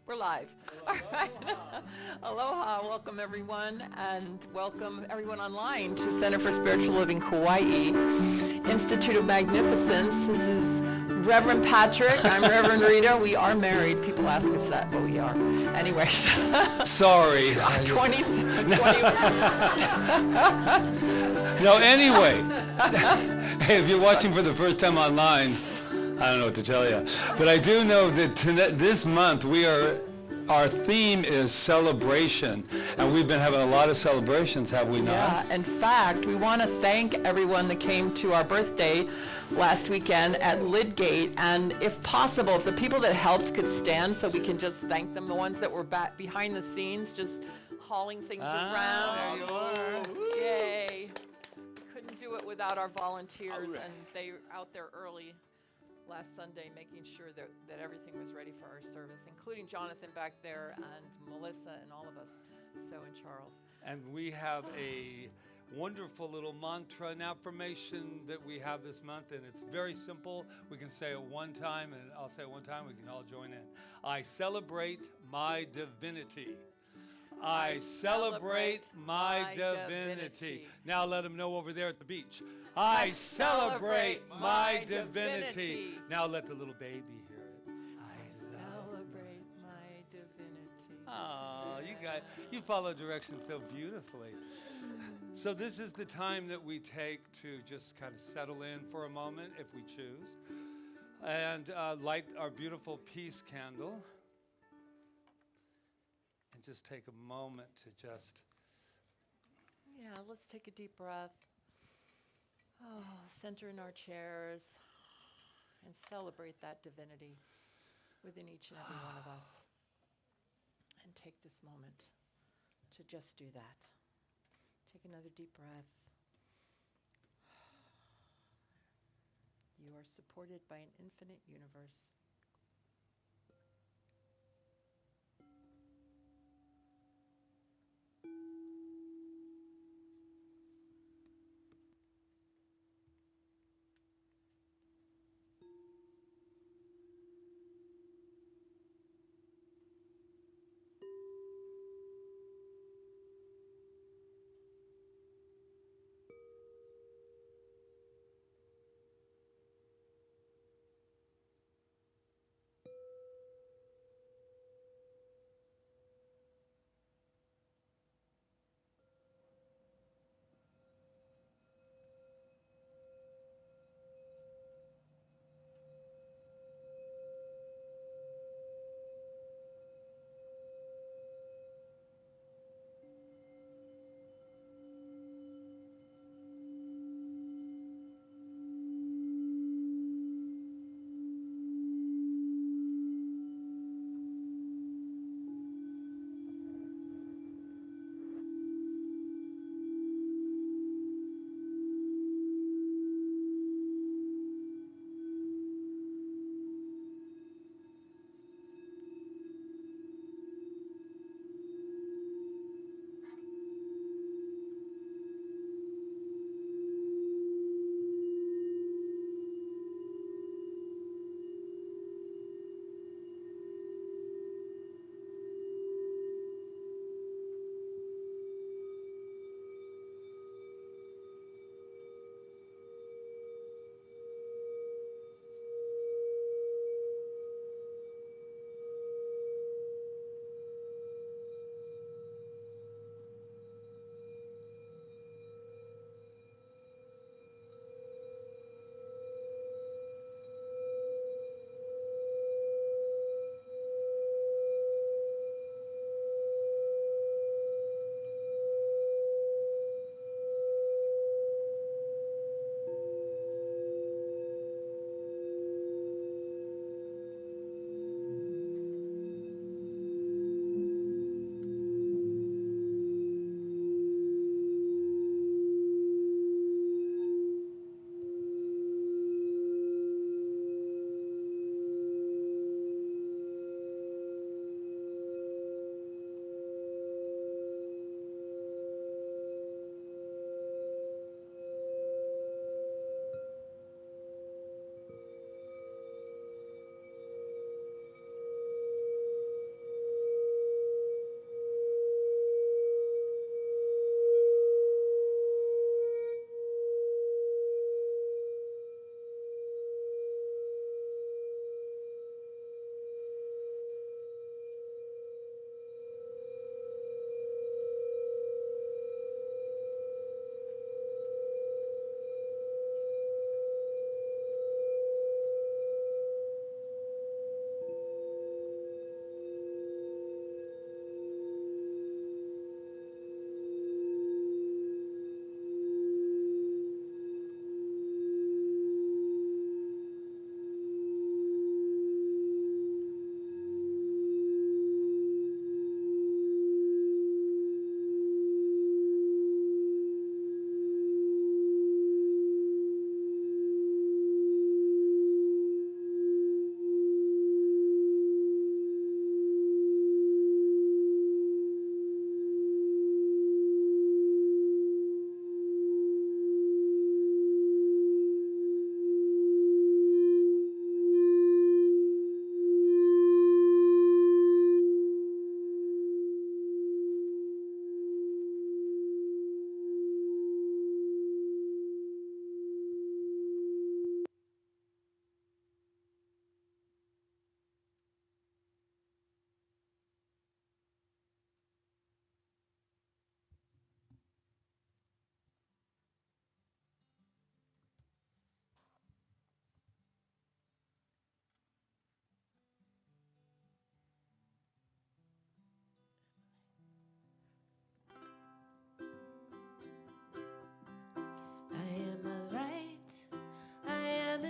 We're live. All right. Aloha, welcome everyone, and welcome everyone online to Center for Spiritual Living Kauai, Institute of Magnificence. This is Reverend Patrick. I'm Reverend Rita. We are married. People ask us that, but we are. Anyways. Sorry. 20. No, anyway. Hey, if you're watching for the first time online, I don't know what to tell you. But I do know that this month our theme is celebration. And we've been having a lot of celebrations, have we not? Yeah, in fact, we want to thank everyone that came to our birthday last weekend at Lidgate. And if possible, if the people that helped could stand so we can just thank them, the ones that were back behind the scenes, just hauling things around. There you are. Yay. Couldn't do it without our volunteers, and they were out there early last Sunday making sure that everything was ready for our service, including Jonathan back there and Melissa and all of us, and Charles. And we have a wonderful little mantra and affirmation that we have this month, and it's very simple. We can say it one time, and I'll say it one time. We can all join in. I celebrate my divinity. I celebrate my divinity. Now let them know over there at the beach. I celebrate my divinity. Now let the little baby hear it. I celebrate my divinity. Oh, you follow directions so beautifully. So this is the time that we take to just kind of settle in for a moment, if we choose, and light our beautiful peace candle. Just take a moment to just... Yeah, let's take a deep breath. Oh, center in our chairs and celebrate that divinity within each and every one of us. And take this moment to just do that. Take another deep breath. You are supported by an infinite universe.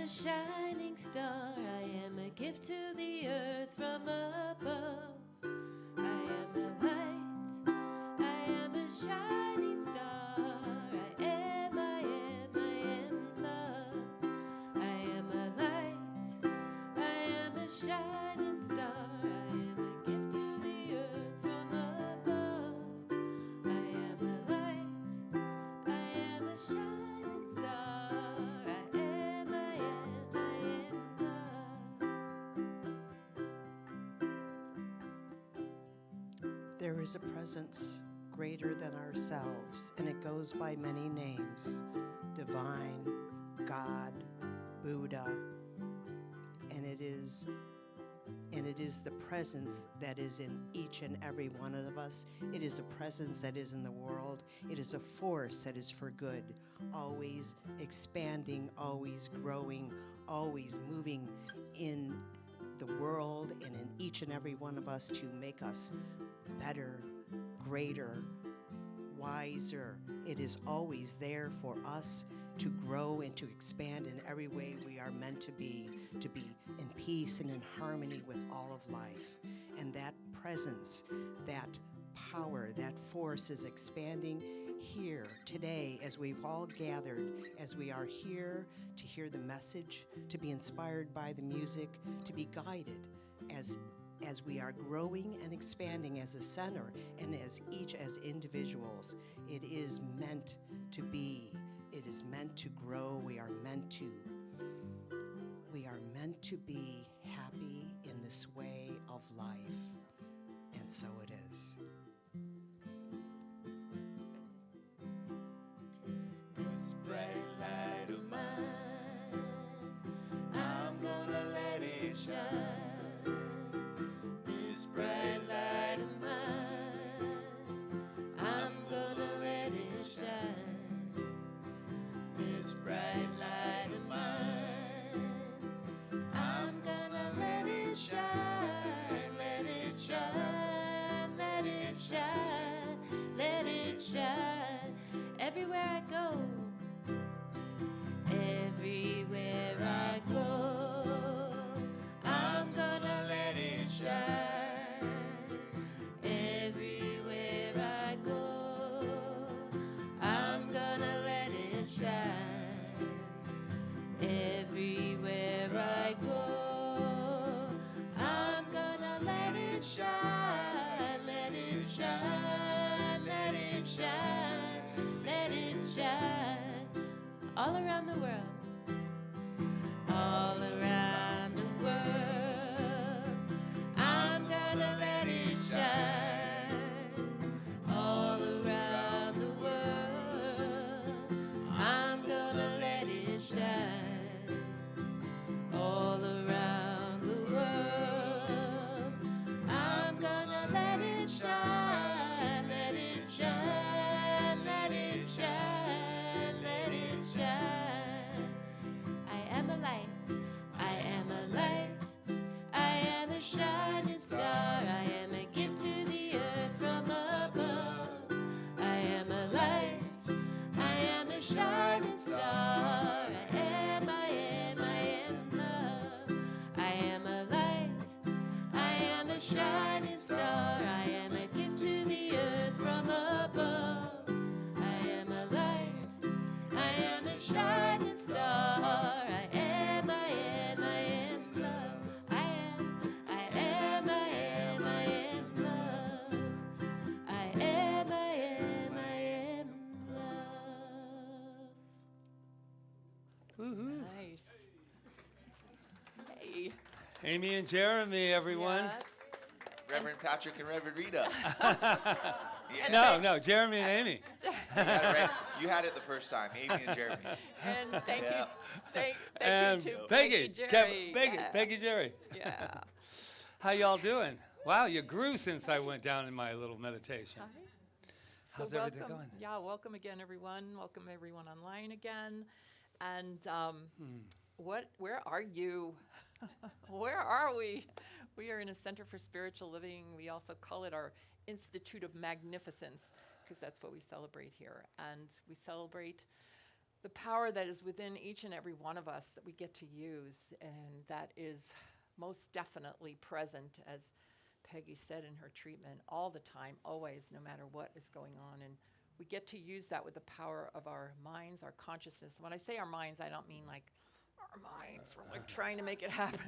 a shining star. I am a gift to the earth from above. I am a light. I am a shining star. I am love. I am a light. I am a shining star. I am a gift to the earth from above. I am a light. I am a shining star. I am love. There is a presence greater than ourselves, and it goes by many names: divine, God, Buddha, and it is the presence that is in each and every one of us. It is a presence that is in the world. It is a force that is for good, always expanding, always growing, always moving in the world and in each and every one of us to make us better, greater, wiser. It is always there for us to grow and to expand in every way we are meant to be in peace and in harmony with all of life. And that presence, that power, that force is expanding here today as we've all gathered, as we are here to hear the message, to be inspired by the music, to be guided as we are growing and expanding as a center and as each as individuals. It is meant to be. It is meant to grow. We are meant to be happy in this way of life. And so it is. This bright light of mine, I'm gonna let it shine. This bright light of mine, I'm gonna let it shine. This bright light of mine, I'm gonna let it shine, let it shine, let it shine, let it shine. Everywhere I go, everywhere I go, I'm gonna let it shine. Everywhere I go, I'm gonna let it shine. Everywhere I go, I'm gonna let it shine, let it shine, let it shine, let it shine. All around the world, all around the world, I'm gonna let it shine. All around the world, I'm gonna let it shine. All around the world, I'm gonna let it shine, let it shine, let it shine, let it shine. I am a light, I am a light, I am a shining star, I am a gift to the earth from above. I am a light, I am a shining star, I am love. I am a light, I am a shining star, I am a gift to the earth from above. I am a light, I am a shining star, I am love. I am love. I am love. Woohoo. Nice. Hey. Amy and Jeremy, everyone. Yes. Reverend Patrick and Reverend Rita. No, Jeremy and Amy. You had it right. You had it the first time, Amy and Jeremy. And thank Yeah. you. Thank And you to Peggy, Jerry. Peggy, Jerry. Yeah. How y'all doing? Wow, you grew since I went down in my little meditation. Hi. How's So everything welcome. going? Yeah, welcome again, everyone. Welcome everyone online again. And where are you? Where are we? We are in a Center for Spiritual Living. We also call it our Institute of Magnificence, because that's what we celebrate here. And we celebrate the power that is within each and every one of us that we get to use, and that is most definitely present, as Peggy said in her treatment, all the time, always, no matter what is going on. And we get to use that with the power of our minds, our consciousness. When I say our minds, I don't mean like our minds, we're like trying to make it happen.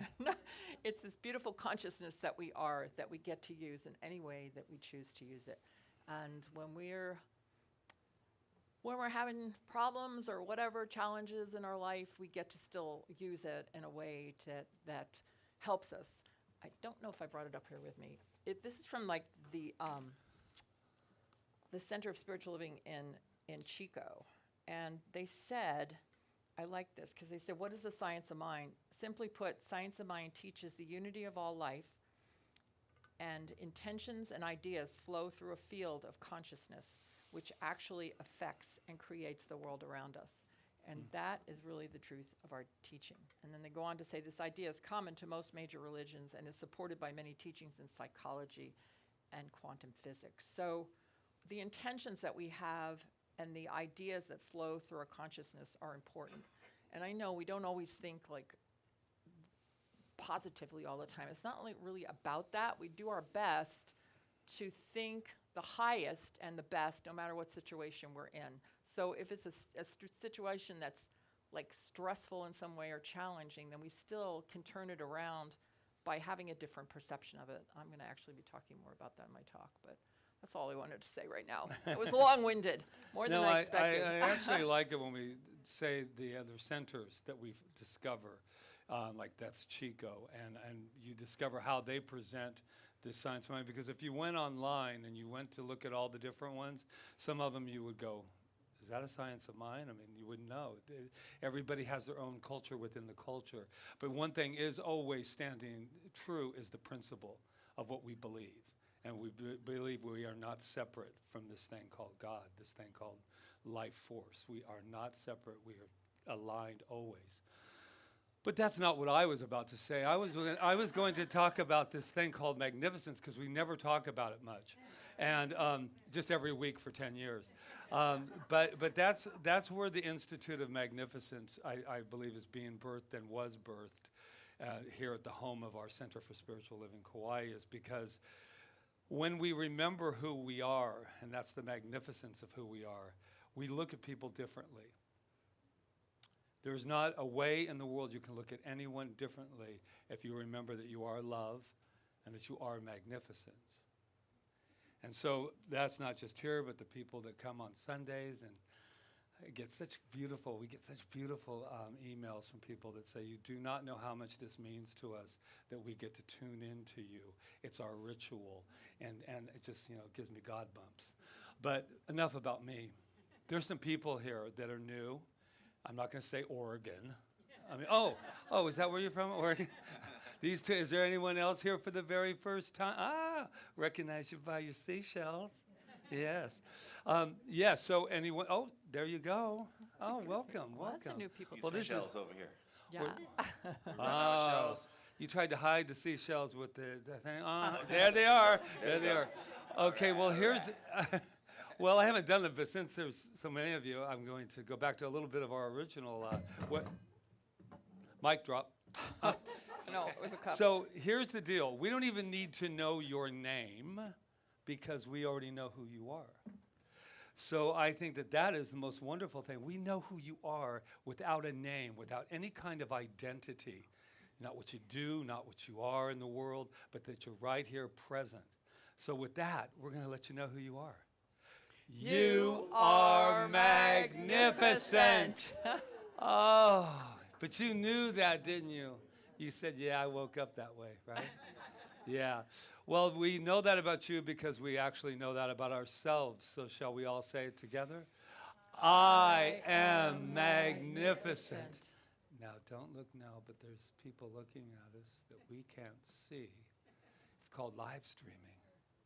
It's this beautiful consciousness that we are, that we get to use in any way that we choose to use it. And when we're having problems or whatever challenges in our life, we get to still use it in a way that helps us. I don't know if I brought it up here with me. This is from like the Center of Spiritual Living in Chico. And they said, I like this, because they said, what is the science of mind? Simply put, science of mind teaches the unity of all life, and intentions and ideas flow through a field of consciousness, which actually affects and creates the world around us. And that is really the truth of our teaching. And then they go on to say this idea is common to most major religions and is supported by many teachings in psychology and quantum physics. So the intentions that we have and the ideas that flow through our consciousness are important. And I know we don't always think like positively all the time. It's not really about that. We do our best to think the highest and the best, no matter what situation we're in. So if it's a situation that's like stressful in some way or challenging, then we still can turn it around by having a different perception of it. I'm going to actually be talking more about that in my talk, but that's all I wanted to say right now. It was long-winded, more than I expected. I actually like it when we say the other centers that we discover, like that's Chico, and you discover how they present the science of mind. Because if you went online and you went to look at all the different ones, some of them you would go, is that a science of mind? I mean, you wouldn't know. Everybody has their own culture within the culture. But one thing is always standing true is the principle of what we believe. And we believe we are not separate from this thing called God, this thing called life force. We are not separate. We are aligned always. But that's not what I was about to say. I was going to talk about this thing called magnificence, because we never talk about it much, and just every week for 10 years. But that's where the Institute of Magnificence, I believe, is being birthed and was birthed here at the home of our Center for Spiritual Living, Kauai, is because when we remember who we are, and that's the magnificence of who we are, we look at people differently. There's not a way in the world you can look at anyone differently if you remember that you are love and that you are magnificence. And so that's not just here, but the people that come on Sundays, and we get such beautiful emails from people that say, you do not know how much this means to us that we get to tune into you. It's our ritual, and it just, gives me God bumps. But enough about me. There's some people here that are new. I'm not going to say Oregon. I mean, oh, is that where you're from, Oregon? These two, is there anyone else here for the very first time? Recognize you by your seashells. Yes. So anyone, there you go. Welcome. Lots of new people. These seashells over here. Yeah. Run out of shells. You tried to hide the seashells with the thing. There they are. There they are. Okay, well, here's... Well, I haven't done it, but since there's so many of you, I'm going to go back to a little bit of our original... Mic drop. No, it was a cup. So here's the deal. We don't even need to know your name because we already know who you are. So I think that is the most wonderful thing. We know who you are without a name, without any kind of identity. Not what you do, not what you are in the world, but that you're right here present. So with that, we're going to let you know who you are. You are magnificent. Oh, but you knew that, didn't you? You said, yeah, I woke up that way, right? Yeah. Well, we know that about you because we actually know that about ourselves. So shall we all say it together? I am magnificent. Now, don't look now, but there's people looking at us that we can't see. It's called live streaming,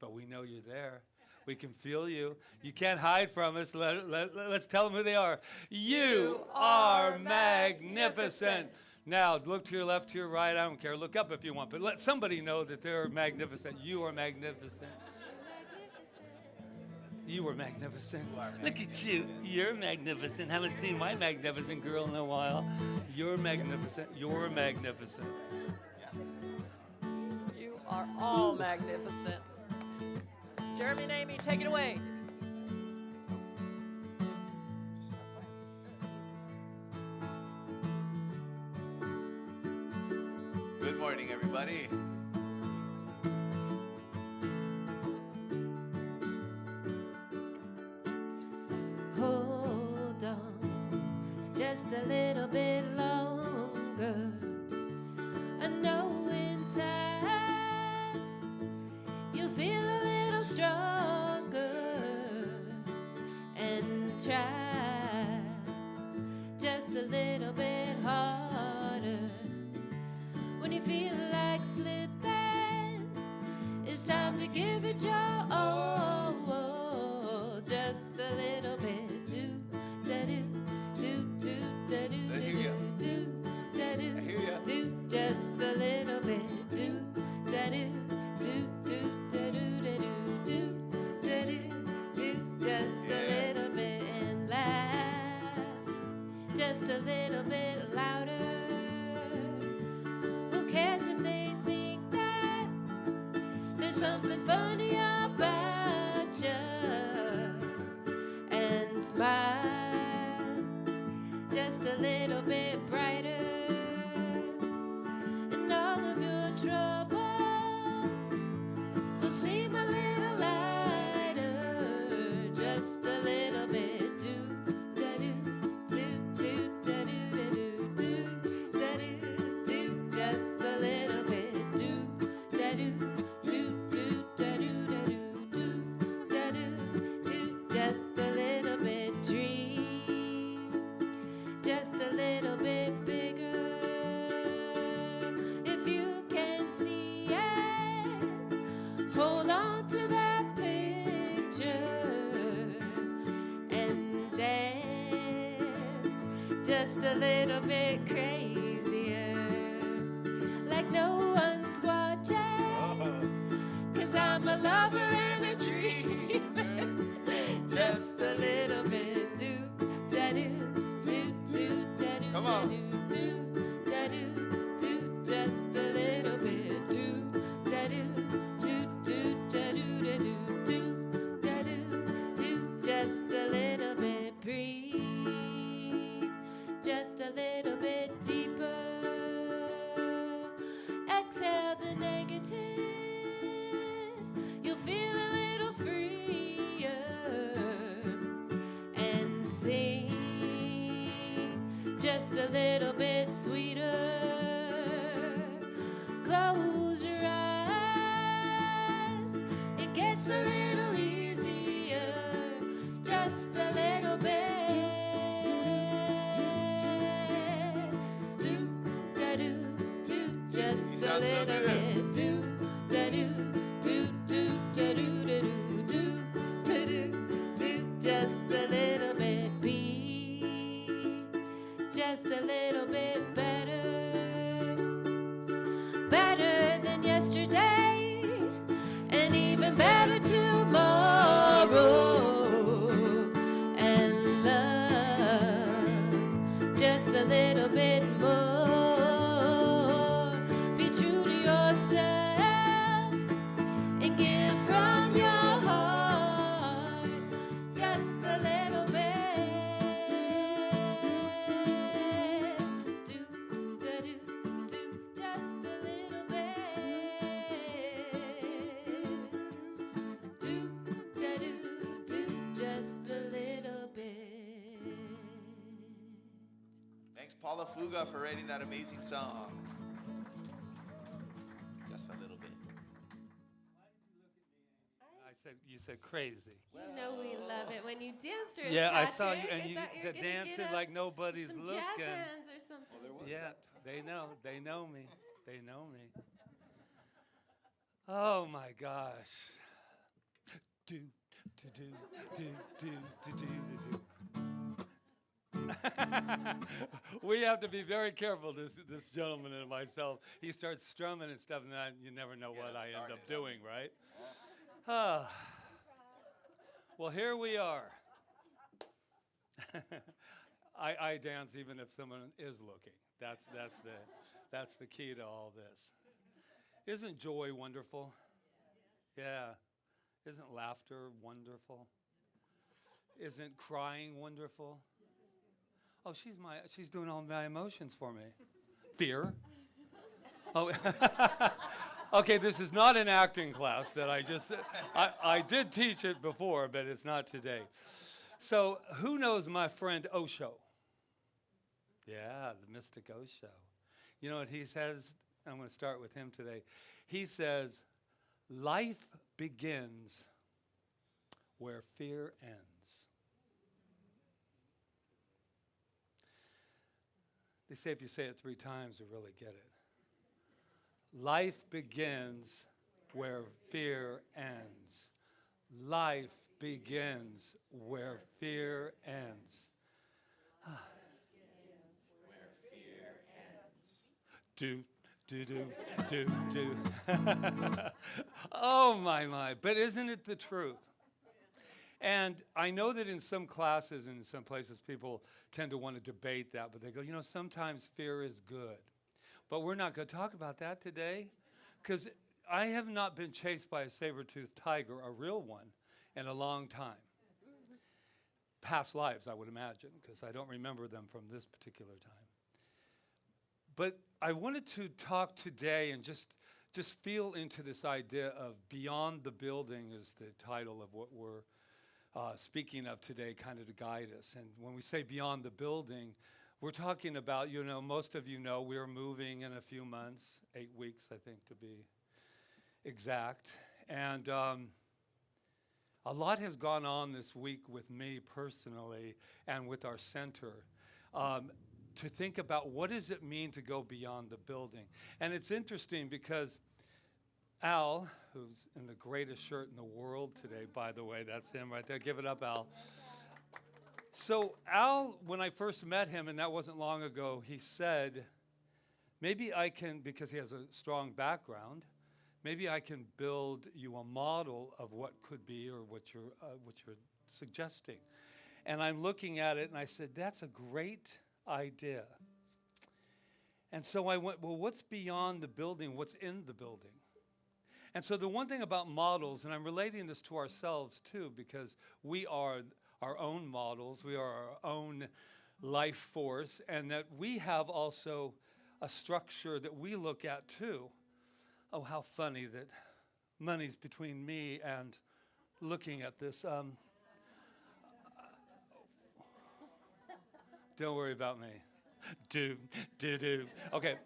but we know you're there. We can feel you. You can't hide from us. Let's tell them who they are. You are magnificent. Now, look to your left, to your right. I don't care. Look up if you want, but let somebody know that they're magnificent. You are magnificent. You were magnificent. You are Look at you. You're magnificent. Haven't seen my magnificent girl in a while. You're magnificent. You're magnificent. You are all magnificent. Jeremy and Amy, take it away. Good morning, everybody. Hold on just a little bit longer. I know in time you'll feel a little stronger, and try just a little bit harder. When you feel like slipping, it's time to give it your all. Just a little bit. Do da do do do da do I hear ya. do da do I hear ya. do just a little bit. Do da do do da do da do da do just a little bit, and laugh just a little bit louder. Who cares if they think that there's something funny about you? And smile just a little bit brighter, and all of your troubles will seem a little lighter. Just a little bit. Do da do do do da do da do do da do do just a little bit. Do da do do do da do da do do da do do just a little bit. Dream just a little bit bigger. If you can see it, hold on to that picture and dance just a little bit crazier, like no one's watching. 'Cause I'm a lover and a dreamer. Just a little bit. Do da do do do da do. Come on. Do da do do just a little bit. Do da do do do da do da do do da do do just a little bit. Breathe just a little bit deeper. Exhale the negative. You'll feel a little freer, and sing just a little bit sweeter. Close your eyes. It gets a little easier. Just a little bit. Do da do do just You a sound so little good. bit. Do da do do do da do da do da do just a little bit. Be just a little bit better, better than yesterday, and even better tomorrow. And love just a little bit more. Be true to yourself and give from your heart just a little bit. Do da do do just a little bit. Do da do do just a little bit. Thanks, Paula Fuga, for writing that amazing song. Just a little bit. You said crazy. You know we love it when you dance to it. Yeah, I saw you, Patrick. and you thought were the gonna dancing get like nobody's some looking. jazz hands or something. Well, there was Yeah, that time. they know me. They know me. Oh my gosh. Do do do do do do do do. We have to be very careful, this gentleman and myself. He starts strumming and stuff, and you never know Get what us I end up started. doing, right? Ah. Well, here we are. I dance even if someone is looking. That's the key to all this. Isn't joy wonderful? Yeah. Isn't laughter wonderful? Isn't crying wonderful? Oh, she's doing all my emotions for me. Fear. Oh, okay, this is not an acting class that I did teach it before, but it's not today. So who knows my friend Osho? Yeah, the mystic Osho. You know what he says? I'm going to start with him today. He says, life begins where fear ends. They say if you say it 3 times, you really get it. Life begins where fear ends. Life begins where fear ends. Do, do, do, do, do. Oh, my. But isn't it the truth? And I know that in some classes and in some places people tend to want to debate that, but they go, sometimes fear is good. But we're not going to talk about that today, because I have not been chased by a saber-toothed tiger, a real one, in a long time. Past lives, I would imagine, because I don't remember them from this particular time. But I wanted to talk today and just feel into this idea of beyond the building is the title of what we're speaking of today, kind of to guide us. And when we say beyond the building, we're talking about, most of you know we're moving in a few months, 8 weeks, I think, to be exact. And a lot has gone on this week with me personally and with our center to think about what does it mean to go beyond the building. And it's interesting because Al, who's in the greatest shirt in the world today, by the way, that's him right there. Give it up, Al. So Al, when I first met him, and that wasn't long ago, he said, maybe I can, because he has a strong background, maybe I can build you a model of what could be or what you're suggesting. And I'm looking at it, and I said, that's a great idea. And so I went, well, what's beyond the building? What's in the building? And so the one thing about models, and I'm relating this to ourselves too, because we are our own models, we are our own life force, and that we have also a structure that we look at too. Oh, how funny that money's between me and looking at this. Don't worry about me. Do. Okay.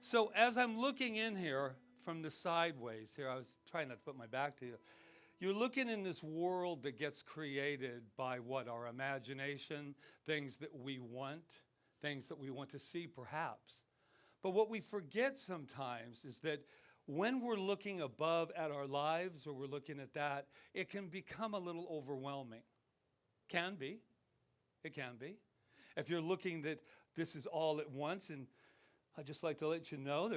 So as I'm looking in here from the sideways here, I was trying not to put my back to you. You're looking in this world that gets created by what? Our imagination, things that we want to see perhaps. But what we forget sometimes is that when we're looking above at our lives or we're looking at that, it can become a little overwhelming. Can be. It can be. If you're looking that this is all at once, and I'd just like to let you know,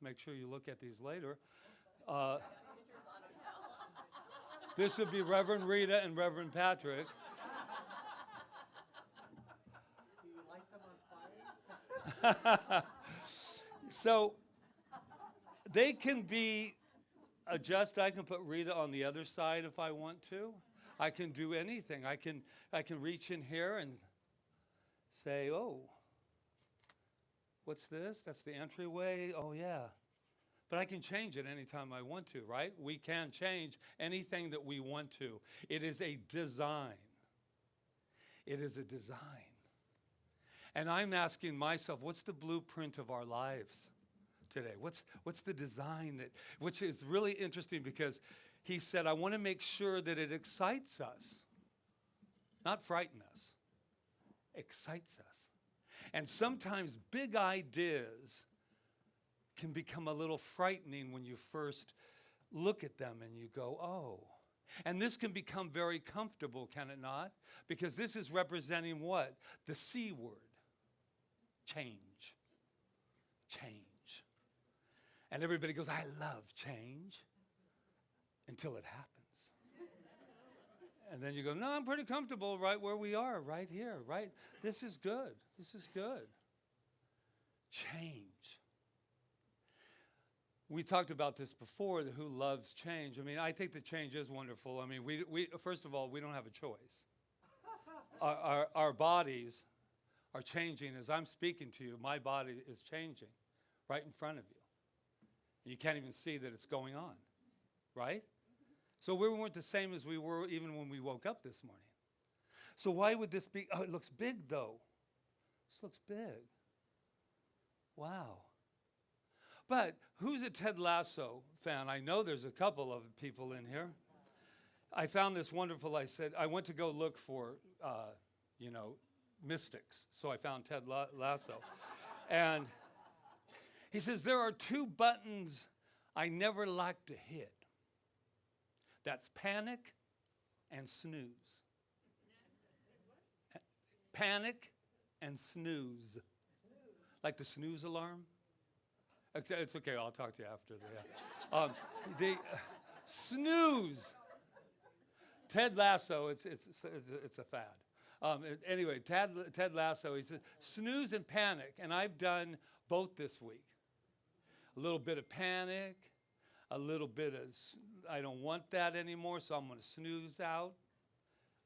make sure you look at these later. This would be Reverend Rita and Reverend Patrick. Do you like them on fire? So they can be adjusted. I can put Rita on the other side if I want to. I can do anything. I can reach in here and say, oh, what's this? That's the entryway. Oh, yeah. But I can change it anytime I want to, right? We can change anything that we want to. It is a design. It is a design. And I'm asking myself, what's the blueprint of our lives today? What's the design which is really interesting because he said, I want to make sure that it excites us, not frighten us, excites us. And sometimes big ideas can become a little frightening when you first look at them and you go, oh. And this can become very comfortable, can it not? Because this is representing what? The C word. Change. Change. And everybody goes, I love change. Until it happens. And then you go, no, I'm pretty comfortable right where we are, right here, right? This is good. This is good. Change. We talked about this before, who loves change. I mean, I think that change is wonderful. I mean, we first of all, we don't have a choice. Our bodies are changing. As I'm speaking to you, my body is changing right in front of you. You can't even see that it's going on, right? So we weren't the same as we were even when we woke up this morning. So why would this be? Oh, it looks big, though. This looks big. Wow. But who's a Ted Lasso fan? I know there's a couple of people in here. I found this wonderful. I said, I went to go look for, mystics. So I found Ted Lasso. And he says, there are two buttons I never like to hit. That's panic and snooze. Panic and snooze. Like the snooze alarm? It's okay, I'll talk to you after that. The snooze. Ted Lasso, it's a fad. Anyway, Ted Lasso, he says, snooze and panic. And I've done both this week. A little bit of panic, a little bit of, I don't want that anymore, so I'm going to snooze out.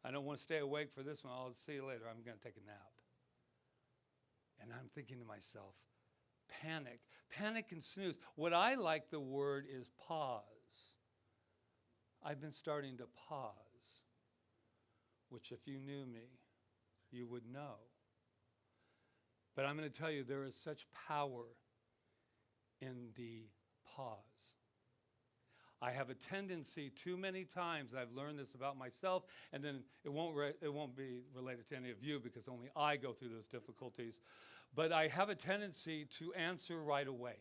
I don't want to stay awake for this one. I'll see you later. I'm going to take a nap. And I'm thinking to myself, panic and snooze. What I like the word is pause. I've been starting to pause, which if you knew me, you would know. But I'm going to tell you, there is such power in the pause. I have a tendency, too many times, I've learned this about myself, and then it won't be related to any of you because only I go through those difficulties, but I have a tendency to answer right away.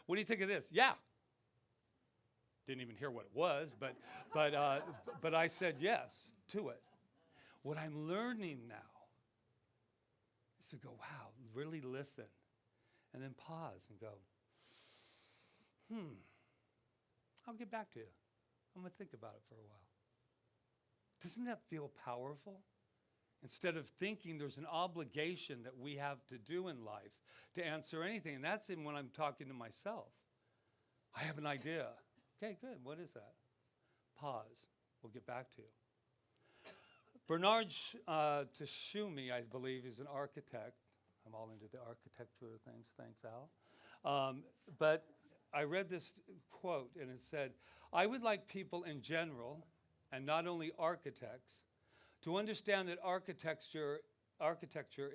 What do you think of this? Yeah. Didn't even hear what it was, but I said yes to it. What I'm learning now is to go, wow, really listen, and then pause and go, I'll get back to you. I'm going to think about it for a while. Doesn't that feel powerful? Instead of thinking there's an obligation that we have to do in life to answer anything, and that's when I'm talking to myself. I have an idea. Okay, good. What is that? Pause. We'll get back to you. Bernard Tashumi, I believe, is an architect. I'm all into the architecture things. Thanks, Al. But I read this quote, and it said, I would like people in general, and not only architects, to understand that architecture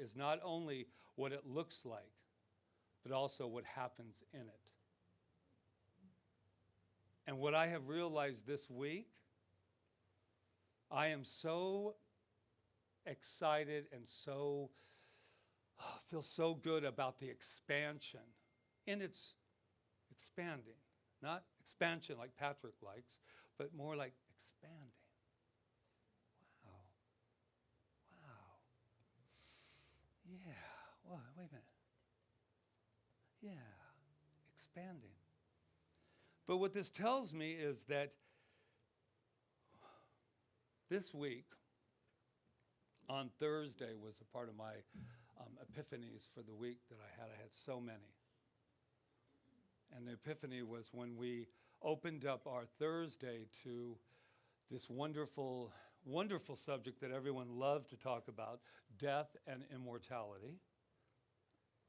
is not only what it looks like, but also what happens in it. And what I have realized this week, I am so excited and feel so good about the expansion in its expanding. Not expansion like Patrick likes, but more like expanding. Wow. Yeah. Wait a minute. Yeah. Expanding. But what this tells me is that this week, on Thursday, was a part of my epiphanies for the week that I had. I had so many. And the epiphany was when we opened up our Thursday to this wonderful, wonderful subject that everyone loves to talk about, death and immortality.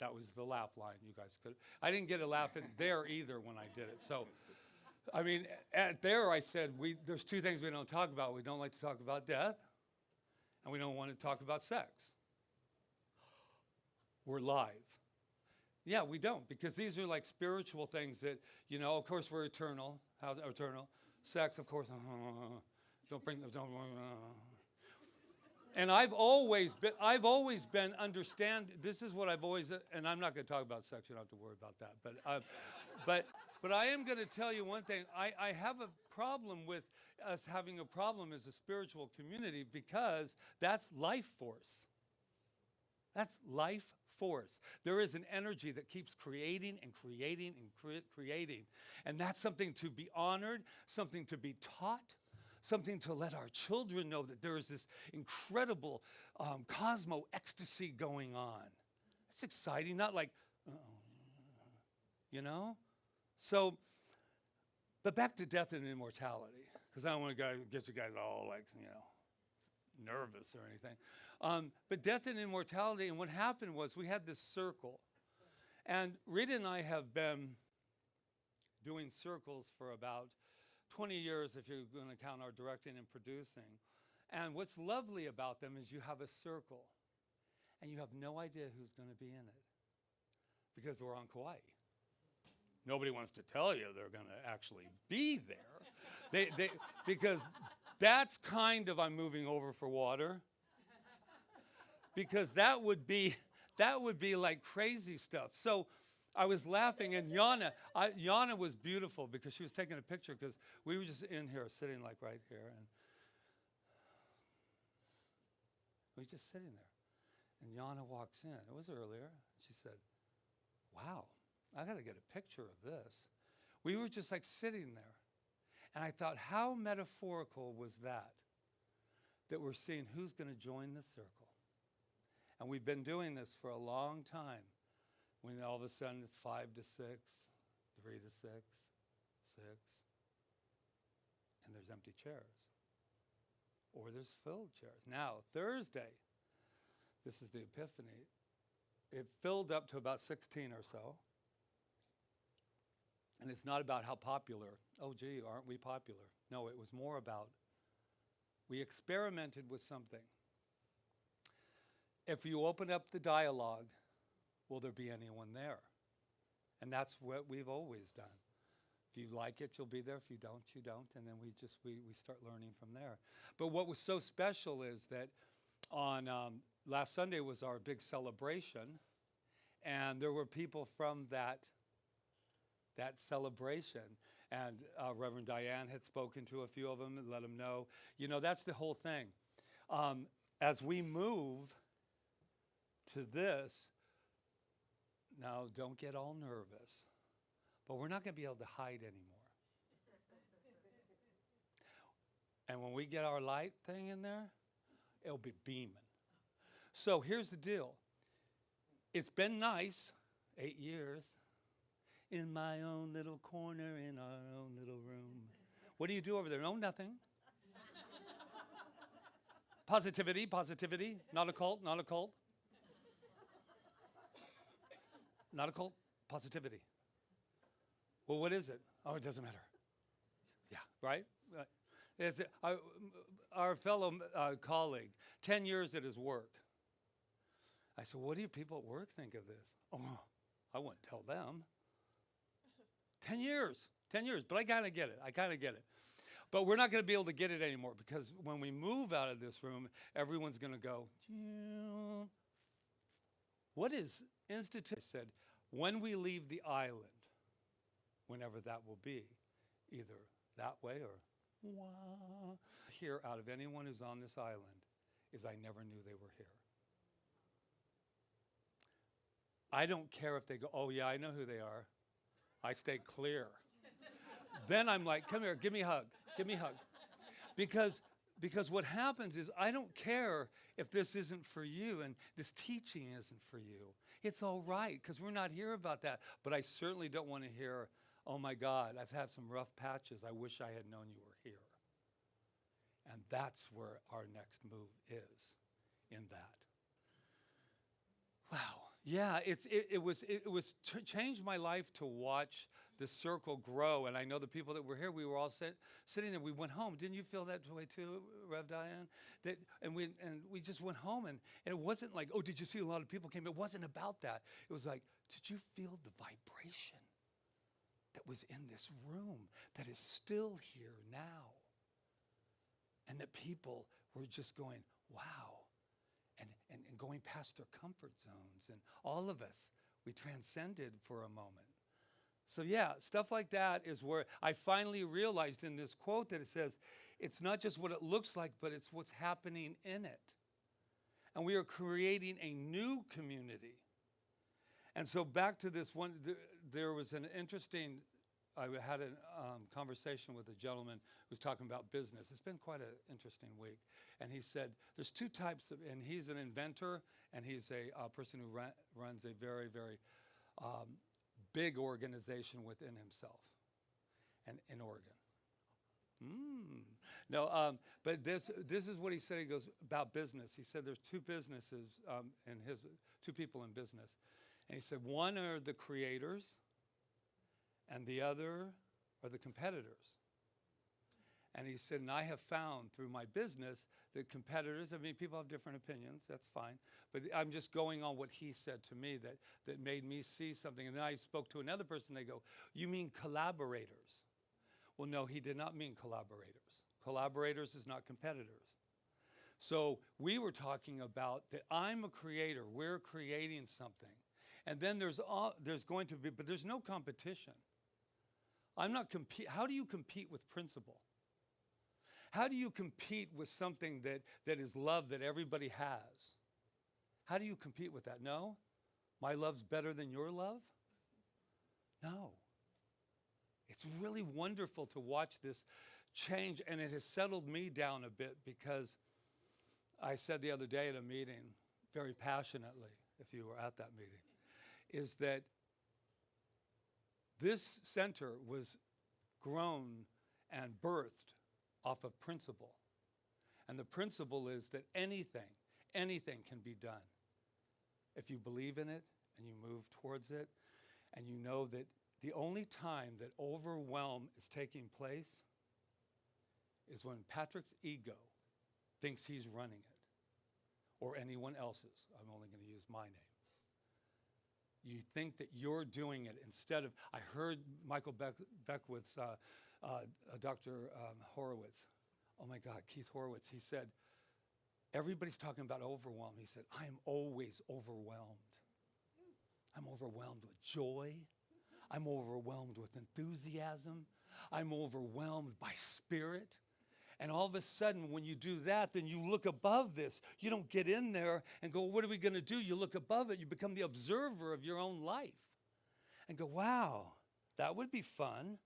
That was the laugh line you guys could. I didn't get a laugh in there either when I did it. So, I mean, there I said, there's two things we don't talk about. We don't like to talk about death, and we don't want to talk about sex. We're live. Yeah, we don't, because these are like spiritual things that, of course we're eternal. How's eternal? Sex, of course. Don't bring don't. And I've always been understand. This is what I've always, and I'm not going to talk about sex. You don't have to worry about that. But I am going to tell you one thing. I have a problem with us having a problem as a spiritual community because that's life force. That's life force. There is an energy that keeps creating and creating and creating. And that's something to be honored, something to be taught, something to let our children know that there is this incredible cosmo ecstasy going on. It's exciting, not like, you know? So, but back to death and immortality, because I don't want to get you guys all like, nervous or anything. But death and immortality, and what happened was we had this circle. And Rita and I have been doing circles for about 20 years, if you're going to count our directing and producing. And what's lovely about them is you have a circle, and you have no idea who's going to be in it, because we're on Kauai. Nobody wants to tell you they're going to actually be there. Because that's kind of, I'm moving over for water. Because that would be like crazy stuff. So I was laughing, and Yana was beautiful because she was taking a picture, because we were just in here sitting like right here, and we were just sitting there. And Yana walks in. It was earlier. She said, "Wow, I got to get a picture of this." We were just like sitting there. And I thought, how metaphorical was that we're seeing who's going to join the circle. And we've been doing this for a long time. When all of a sudden it's 5 to 6, 3 to 6, 6, and there's empty chairs. Or there's filled chairs. Now, Thursday, this is the Epiphany, it filled up to about 16 or so. And it's not about how popular, oh gee, aren't we popular? No, it was more about, we experimented with something. If you open up the dialogue, will there be anyone there? And that's what we've always done. If you like it, you'll be there. If you don't, you don't. And then we start learning from there. But what was so special is that on last Sunday was our big celebration. And there were people from that celebration. And Reverend Diane had spoken to a few of them and let them know. You know, that's the whole thing. As we move to this, now don't get all nervous, but we're not going to be able to hide anymore. And when we get our light thing in there, it'll be beaming. So here's the deal. It's been nice, 8 years, in my own little corner, in our own little room. What do you do over there? No, nothing. Positivity, positivity. Not a cult, not a cult. Not a cult, positivity. Well, what is it? Oh, it doesn't matter. Yeah, right? Our fellow colleague, 10 years at his work. I said, what do you people at work think of this? Oh, I wouldn't tell them. 10 years, but I kind of get it. But we're not going to be able to get it anymore, because when we move out of this room, everyone's going to go, yeah. What is institute? I said, when we leave the island, whenever that will be, either that way or wah, here out of anyone who's on this island is I never knew they were here. I don't care if they go, oh yeah, I know who they are. I stay clear. Then I'm like, come here, give me a hug. Because what happens is I don't care if this isn't for you and this teaching isn't for you. It's all right, because we're not here about that. But I certainly don't want to hear, oh my God, I've had some rough patches. I wish I had known you were here. And that's where our next move is, in that. Wow. Yeah, it changed my life to watch the circle grow. And I know the people that were here, we were all sitting there. We went home. Didn't you feel that way too, Rev Diane? And we just went home, and it wasn't like, oh, did you see a lot of people came? It wasn't about that. It was like, did you feel the vibration that was in this room that is still here now? And that people were just going, wow. And going past their comfort zones. And all of us, we transcended for a moment. So yeah, stuff like that is where I finally realized in this quote that it says, it's not just what it looks like, but it's what's happening in it. And we are creating a new community. And so back to this one, there was an interesting, I had a conversation with a gentleman who was talking about business. It's been quite an interesting week. And he said, there's two types of, and he's an inventor, and he's a person who runs a very, very big organization within himself and in Oregon. No, but this is what he said. He goes about business. He said there's two businesses and two people in business. And he said one are the creators and the other are the competitors. And he said, and I have found through my business that competitors, I mean, people have different opinions, that's fine. But I'm just going on what he said to me that made me see something. And then I spoke to another person, they go, you mean collaborators? Well, no, he did not mean collaborators. Collaborators is not competitors. So we were talking about that I'm a creator, we're creating something. And then there's going to be, but there's no competition. I'm not how do you compete with principle? How do you compete with something that is love that everybody has? How do you compete with that? No? My love's better than your love? No. It's really wonderful to watch this change, and it has settled me down a bit because I said the other day at a meeting, very passionately, if you were at that meeting, is that this center was grown and birthed off of principle. And the principle is that anything can be done if you believe in it and you move towards it and you know that the only time that overwhelm is taking place is when Patrick's ego thinks he's running it, or anyone else's. I'm only going to use my name. You think that you're doing it instead of, I heard Michael Beckwith's, Dr. Horowitz, oh my God, Keith Horowitz, he said, everybody's talking about overwhelm. He said, I am always overwhelmed. I'm overwhelmed with joy. I'm overwhelmed with enthusiasm. I'm overwhelmed by spirit. And all of a sudden, when you do that, then you look above this. You don't get in there and go, what are we going to do? You look above it. You become the observer of your own life and go, wow, that would be fun.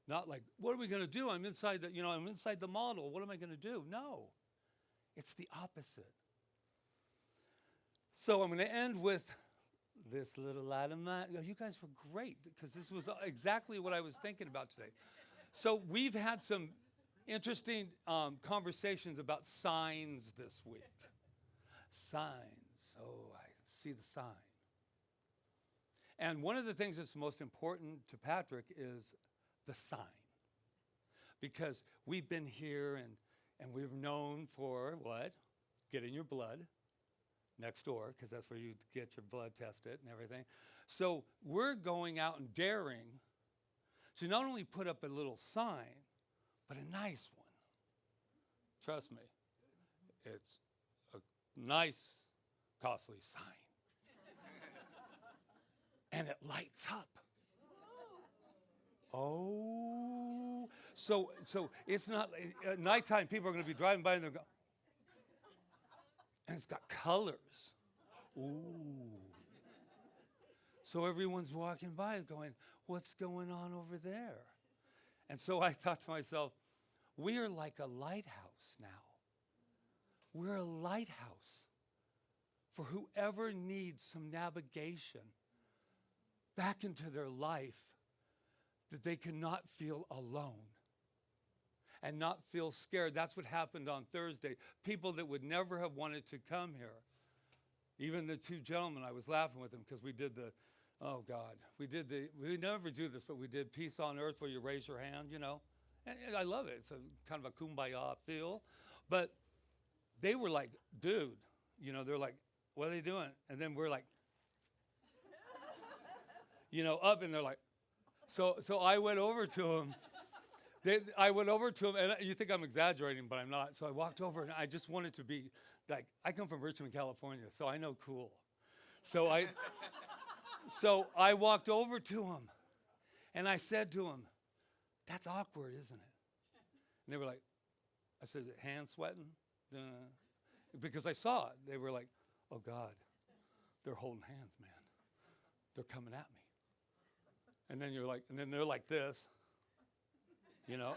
Not like, what are we going to do? I'm inside the model. What am I going to do? No, it's the opposite. So I'm going to end with this little light of mine. You guys were great because this was exactly what I was thinking about today. So we've had some interesting conversations about signs this week. Signs. Oh, I see the sign. And one of the things that's most important to Patrick is the sign. Because we've been here and we've known for what? Getting your blood next door, because that's where you get your blood tested and everything. So we're going out and daring to not only put up a little sign, but a nice one. Trust me, it's a nice, costly sign. And it lights up. Oh, so it's not, at nighttime people are going to be driving by and they're going, and it's got colors. Ooh. So everyone's walking by going, what's going on over there? And so I thought to myself, we are like a lighthouse now. We're a lighthouse for whoever needs some navigation back into their life, that they cannot feel alone and not feel scared. That's what happened on Thursday. People that would never have wanted to come here. Even the two gentlemen, I was laughing with them because we did the, oh God, we never do this, but we did Peace on Earth where you raise your hand, you know. And I love it. It's a kind of a kumbaya feel. But they were like, dude, you know, they're like, what are they doing? And then we're like, you know, up, and they're like, so I went over to them. I went over to them, and you think I'm exaggerating, but I'm not. So I walked over, and I just wanted to be like, I come from Richmond, California, so I know cool. So I walked over to him, and I said to him, that's awkward, isn't it? And they were like, I said, is it hand sweating? because I saw it. They were like, oh God, they're holding hands, man. They're coming at me. And then you're like, and then they're like this, you know.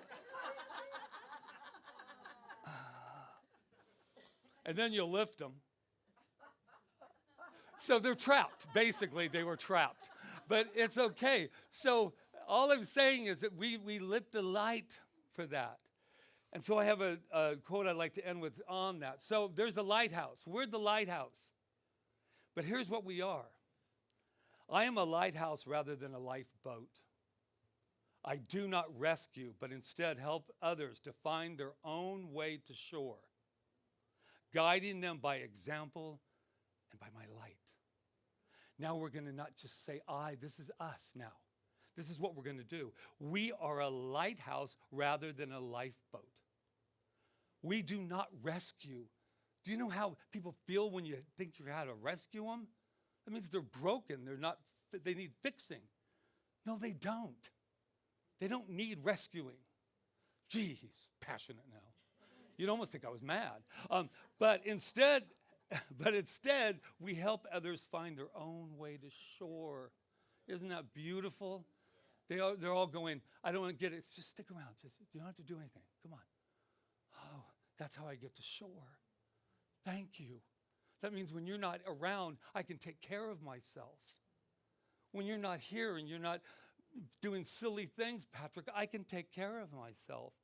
And then you lift them. So they're trapped. Basically, they were trapped. But it's okay. So all I'm saying is that we lit the light for that. And so I have a quote I'd like to end with on that. So there's a lighthouse. We're the lighthouse. But here's what we are. I am a lighthouse rather than a lifeboat. I do not rescue, but instead help others to find their own way to shore, guiding them by example and by my light. Now we're going to not just say I, this is us now. This is what we're going to do. We are a lighthouse rather than a lifeboat. We do not rescue. Do you know how people feel when you think you're how to rescue them? That means they're broken. They need fixing. No, they don't. They don't need rescuing. Gee, he's passionate now. You'd almost think I was mad. But instead, we help others find their own way to shore. Isn't that beautiful? They're all going, I don't want to get it. It's just stick around. You don't have to do anything. Come on. Oh, that's how I get to shore. Thank you. That means when you're not around, I can take care of myself. When you're not here and you're not doing silly things, Patrick, I can take care of myself.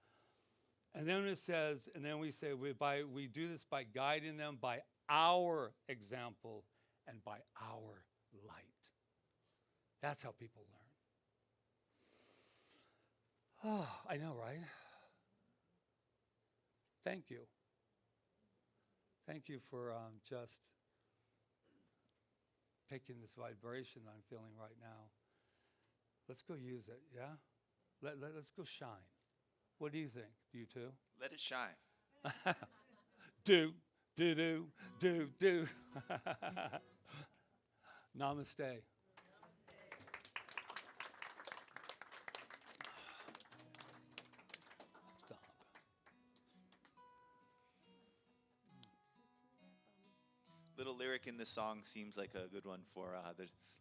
And then it says, and then we say, we do this by guiding them by our example and by our light. That's how people learn. Oh, I know, right? Thank you. Thank you for just taking this vibration I'm feeling right now. Let's go use it, yeah? Let's go shine. What do you think? Do you too? Let it shine. Do. Namaste. Stop. Little lyric in this song seems like a good one for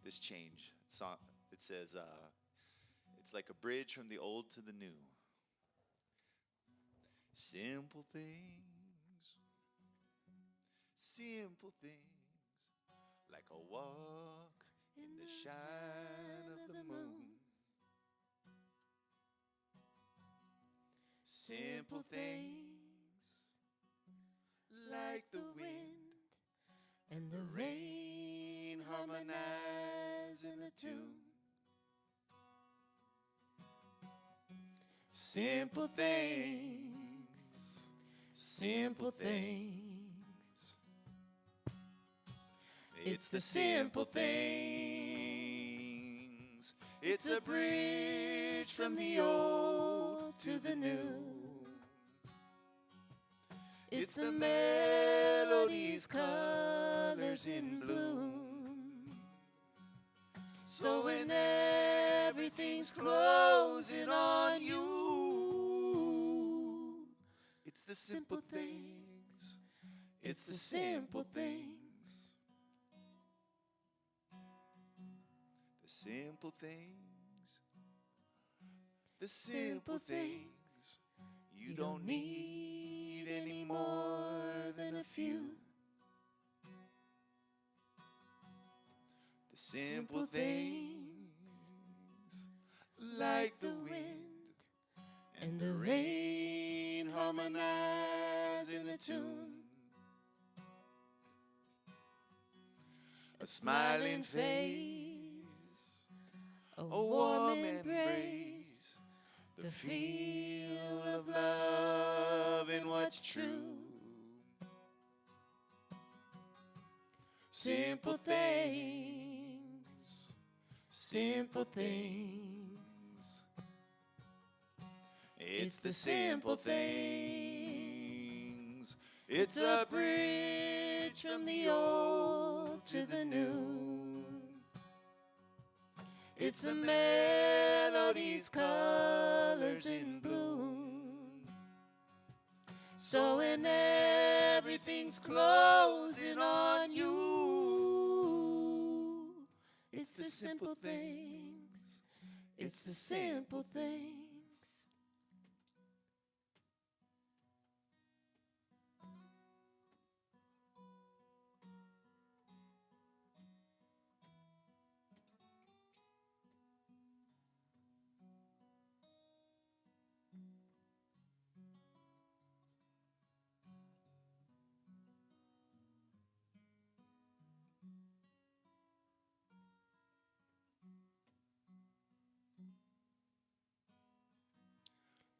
this change. It says, it's like a bridge from the old to the new. Simple things, like a walk in the shine of the moon. Simple things, like the wind and the rain harmonize in the tune. Simple things, simple things. It's the simple things. It's a bridge from the old to the new. It's the melodies, colors in bloom. So when everything's closing on you, it's the simple things. It's the simple things. The simple things. The simple things. You don't need any more than a few. The simple things, like the wind and the rain harmonize in a tune. A smiling face, a warm embrace, the feel of love and what's true. Simple things, simple things. It's the simple things. It's a bridge from the old to the new. It's the melodies, colors in bloom. So in everything's closing on you. It's the simple things. It's the simple things.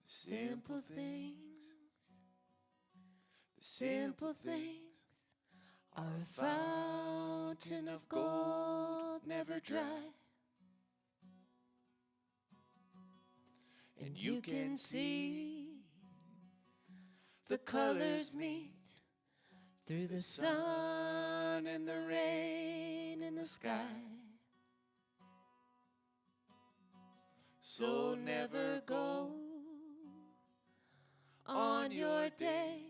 Simple things. The simple things Are a fountain of gold, never dry. And you can see the colors meet through the sun and the rain in the sky. So never go on your day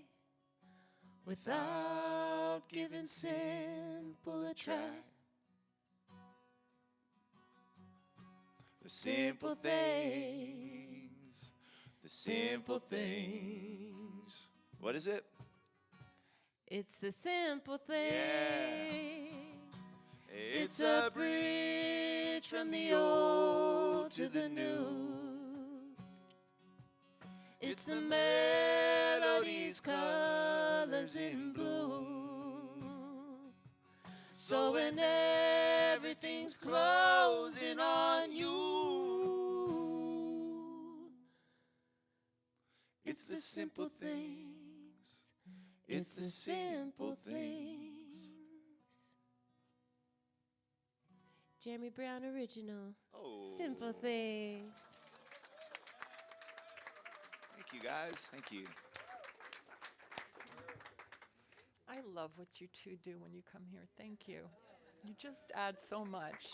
without giving simple a try. The simple things. The simple things. What is it? It's the simple thing. It's a bridge from the old to the new. It's the melodies, colors in bloom. So when everything's closing on you, It's the simple things. It's the simple things. Jeremy Brown original. Oh. Simple things. Thank you, guys. Thank you. I love what you two do when you come here. Thank you. You just add so much.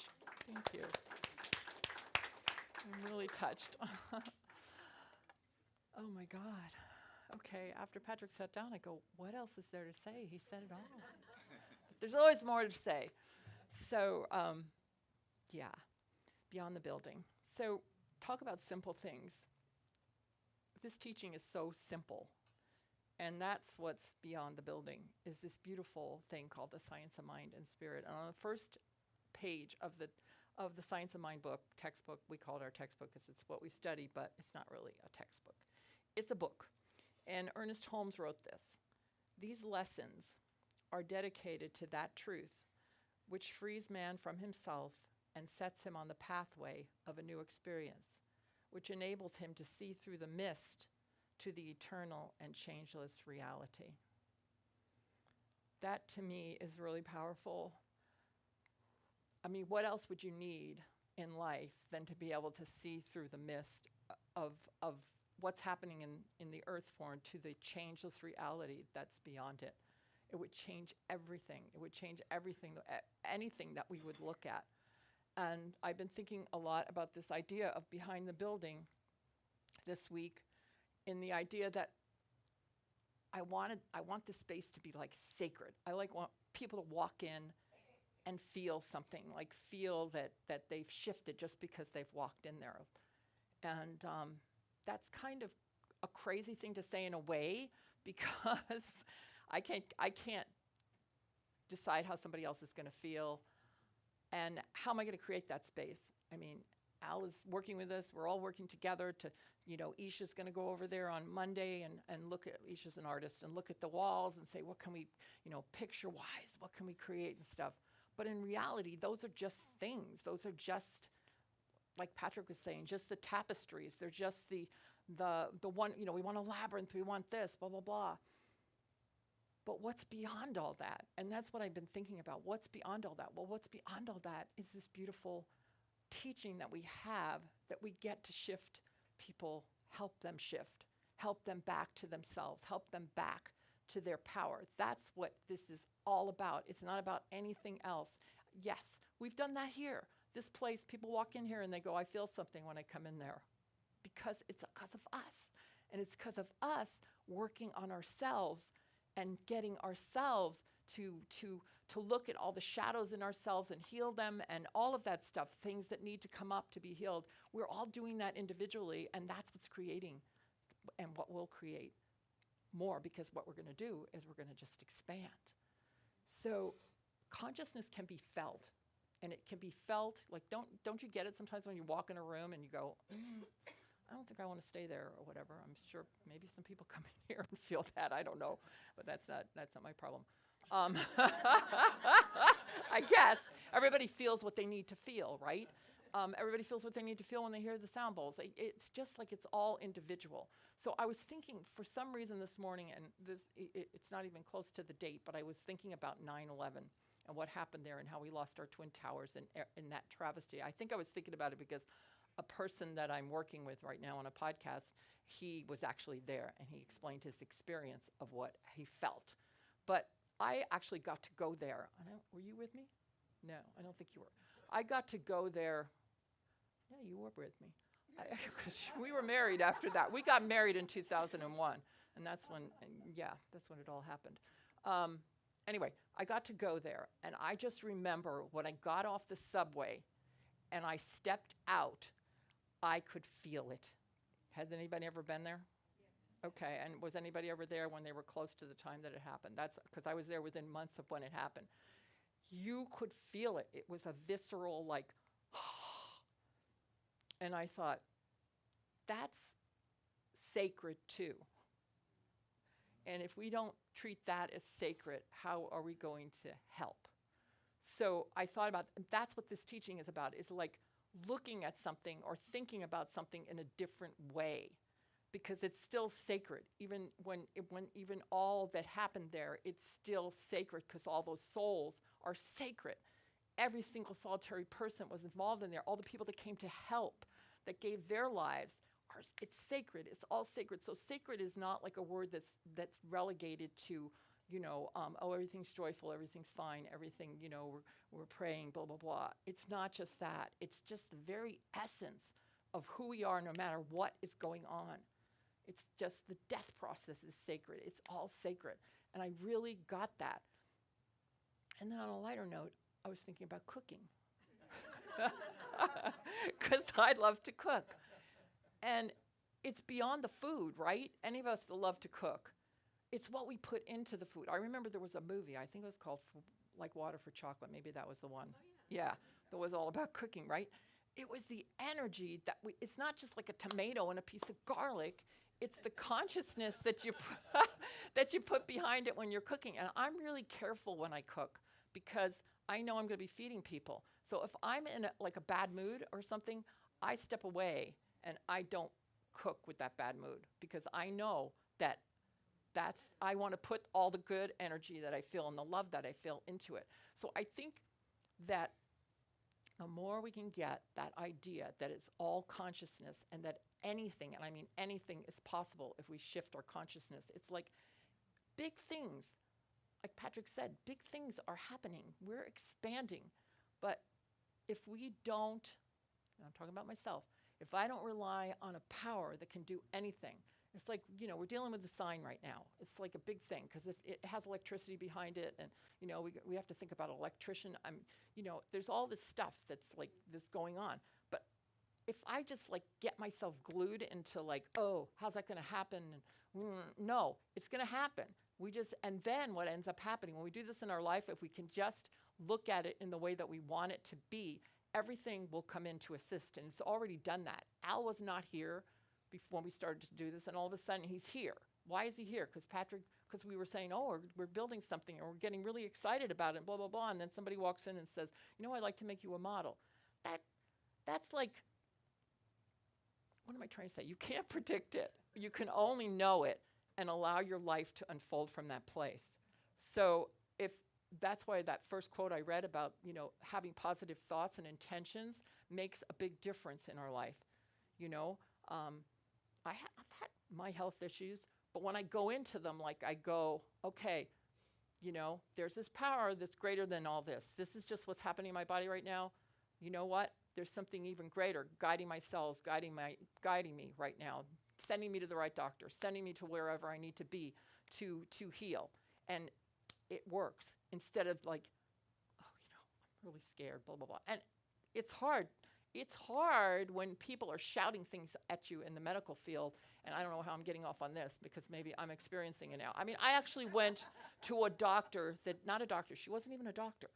Thank you. I'm really touched. Oh my God. Okay, after Patrick sat down, I go, what else is there to say? He said it all. There's always more to say. So, yeah, beyond the building. So, talk about simple things. This teaching is so simple. And that's what's beyond the building, is this beautiful thing called the Science of Mind and Spirit. And on the first page of the Science of Mind book, textbook, we call it our textbook because it's what we study, but it's not really a textbook. It's a book. And Ernest Holmes wrote this. These lessons are dedicated to that truth which frees man from himself and sets him on the pathway of a new experience, which enables him to see through the mist to the eternal and changeless reality. That to me is really powerful. I mean, what else would you need in life than to be able to see through the mist of what's happening in the earth form to the changeless reality that's beyond it? It would change everything. It would change everything, anything that we would look at. And I've been thinking a lot about this idea of behind the building this week, in the idea that I want this space to be like sacred. I want people to walk in and feel something, like feel that they've shifted just because they've walked in there. And that's kind of a crazy thing to say in a way, because I can't decide how somebody else is going to feel, and how am I going to create that space? I mean, Al is working with us. We're all working together to, Isha's going to go over there on Monday and look at, Isha's an artist, and look at the walls and say, what can we, picture-wise, what can we create and stuff? But in reality, those are just things. Those are just, like Patrick was saying, just the tapestries. They're just the one, we want a labyrinth, we want this, blah, blah, blah. But what's beyond all that? And that's what I've been thinking about. What's beyond all that? Well, what's beyond all that is this beautiful teaching that we have, that we get to shift people, help them shift, help them back to themselves, help them back to their power. That's what this is all about. It's not about anything else. Yes, we've done that here. This place, people walk in here and they go, I feel something when I come in there, because it's because of us. And it's because of us working on ourselves and getting ourselves to look at all the shadows in ourselves and heal them and all of that stuff, things that need to come up to be healed. We're all doing that individually, and that's what's creating and what will create more, because what we're going to do is we're going to just expand. So consciousness can be felt, and it can be felt like, don't you get it sometimes when you walk in a room and you go, I don't think I want to stay there or whatever. I'm sure maybe some people come in here and feel that. I don't know, but that's not my problem. I guess everybody feels what they need to feel, right? Everybody feels what they need to feel when they hear the sound bowls. It's just like it's all individual. So I was thinking, for some reason this morning, and it's not even close to the date, but I was thinking about 9/11 and what happened there and how we lost our Twin Towers in that travesty. I think I was thinking about it because a person that I'm working with right now on a podcast, he was actually there, and he explained his experience of what he felt. But I actually got to go there. Were you with me? No, I don't think you were. I got to go there. Yeah, you were with me. 'Cause we were married after that. We got married in 2001, and that's when it all happened. Anyway, I got to go there, and I just remember when I got off the subway and I stepped out, I could feel it. Has anybody ever been there? Okay, and was anybody ever there when they were close to the time that it happened? That's because I was there within months of when it happened. You could feel it. It was a visceral, like, and I thought, that's sacred too. And if we don't treat that as sacred, how are we going to help? So I thought about, that's what this teaching is about, is like looking at something or thinking about something in a different way, because it's still sacred. Even when even all that happened there, it's still sacred, because all those souls are sacred. Every single solitary person was involved in there. All the people that came to help, that gave their lives, it's sacred. It's all sacred. So sacred is not like a word that's relegated to, everything's joyful, everything's fine, everything, we're praying, blah, blah, blah. It's not just that. It's just the very essence of who we are, no matter what is going on. It's just the death process is sacred. It's all sacred. And I really got that. And then on a lighter note, I was thinking about cooking. Because I love to cook. And it's beyond the food, right? Any of us that love to cook. It's what we put into the food. I remember there was a movie, I think it was called Like Water for Chocolate. Maybe that was the one. Oh, yeah, that was all about cooking, right? It was the energy it's not just like a tomato and a piece of garlic. It's the consciousness that you put behind it when you're cooking. And I'm really careful when I cook, because I know I'm going to be feeding people. So if I'm in a bad mood or something, I step away and I don't cook with that bad mood, because I know I want to put all the good energy that I feel and the love that I feel into it. So I think that the more we can get that idea that it's all consciousness, and that anything, and I mean anything, is possible if we shift our consciousness. It's like big things, like Patrick said, big things are happening. We're expanding. But if we don't, and I'm talking about myself, if I don't rely on a power that can do anything, it's like, we're dealing with the sign right now. It's like a big thing, because it has electricity behind it, and, we have to think about an electrician. There's all this stuff that's like this going on. But if I just get myself glued into how's that going to happen? No, it's going to happen. And then what ends up happening when we do this in our life, if we can just look at it in the way that we want it to be, everything will come in to assist. And it's already done that. Al was not here when we started to do this, and all of a sudden he's here. Why is he here? Because we were saying, we're building something, and we're getting really excited about it, blah, blah, blah. And then somebody walks in and says, I'd like to make you a model. That's like, what am I trying to say? You can't predict it. You can only know it and allow your life to unfold from that place. So that's why that first quote I read about, having positive thoughts and intentions makes a big difference in our life. I've had my health issues, but when I go into them, I go, okay, there's this power that's greater than all this. This is just what's happening in my body right now. You know what? There's something even greater guiding my cells, guiding me right now, sending me to the right doctor, sending me to wherever I need to be to heal. and it works instead of like, oh, I'm really scared, blah, blah, blah. And it's hard. It's hard when people are shouting things at you in the medical field, and I don't know how I'm getting off on this because maybe I'm experiencing it now. I mean, I actually went to a doctor not a doctor, she wasn't even a doctor,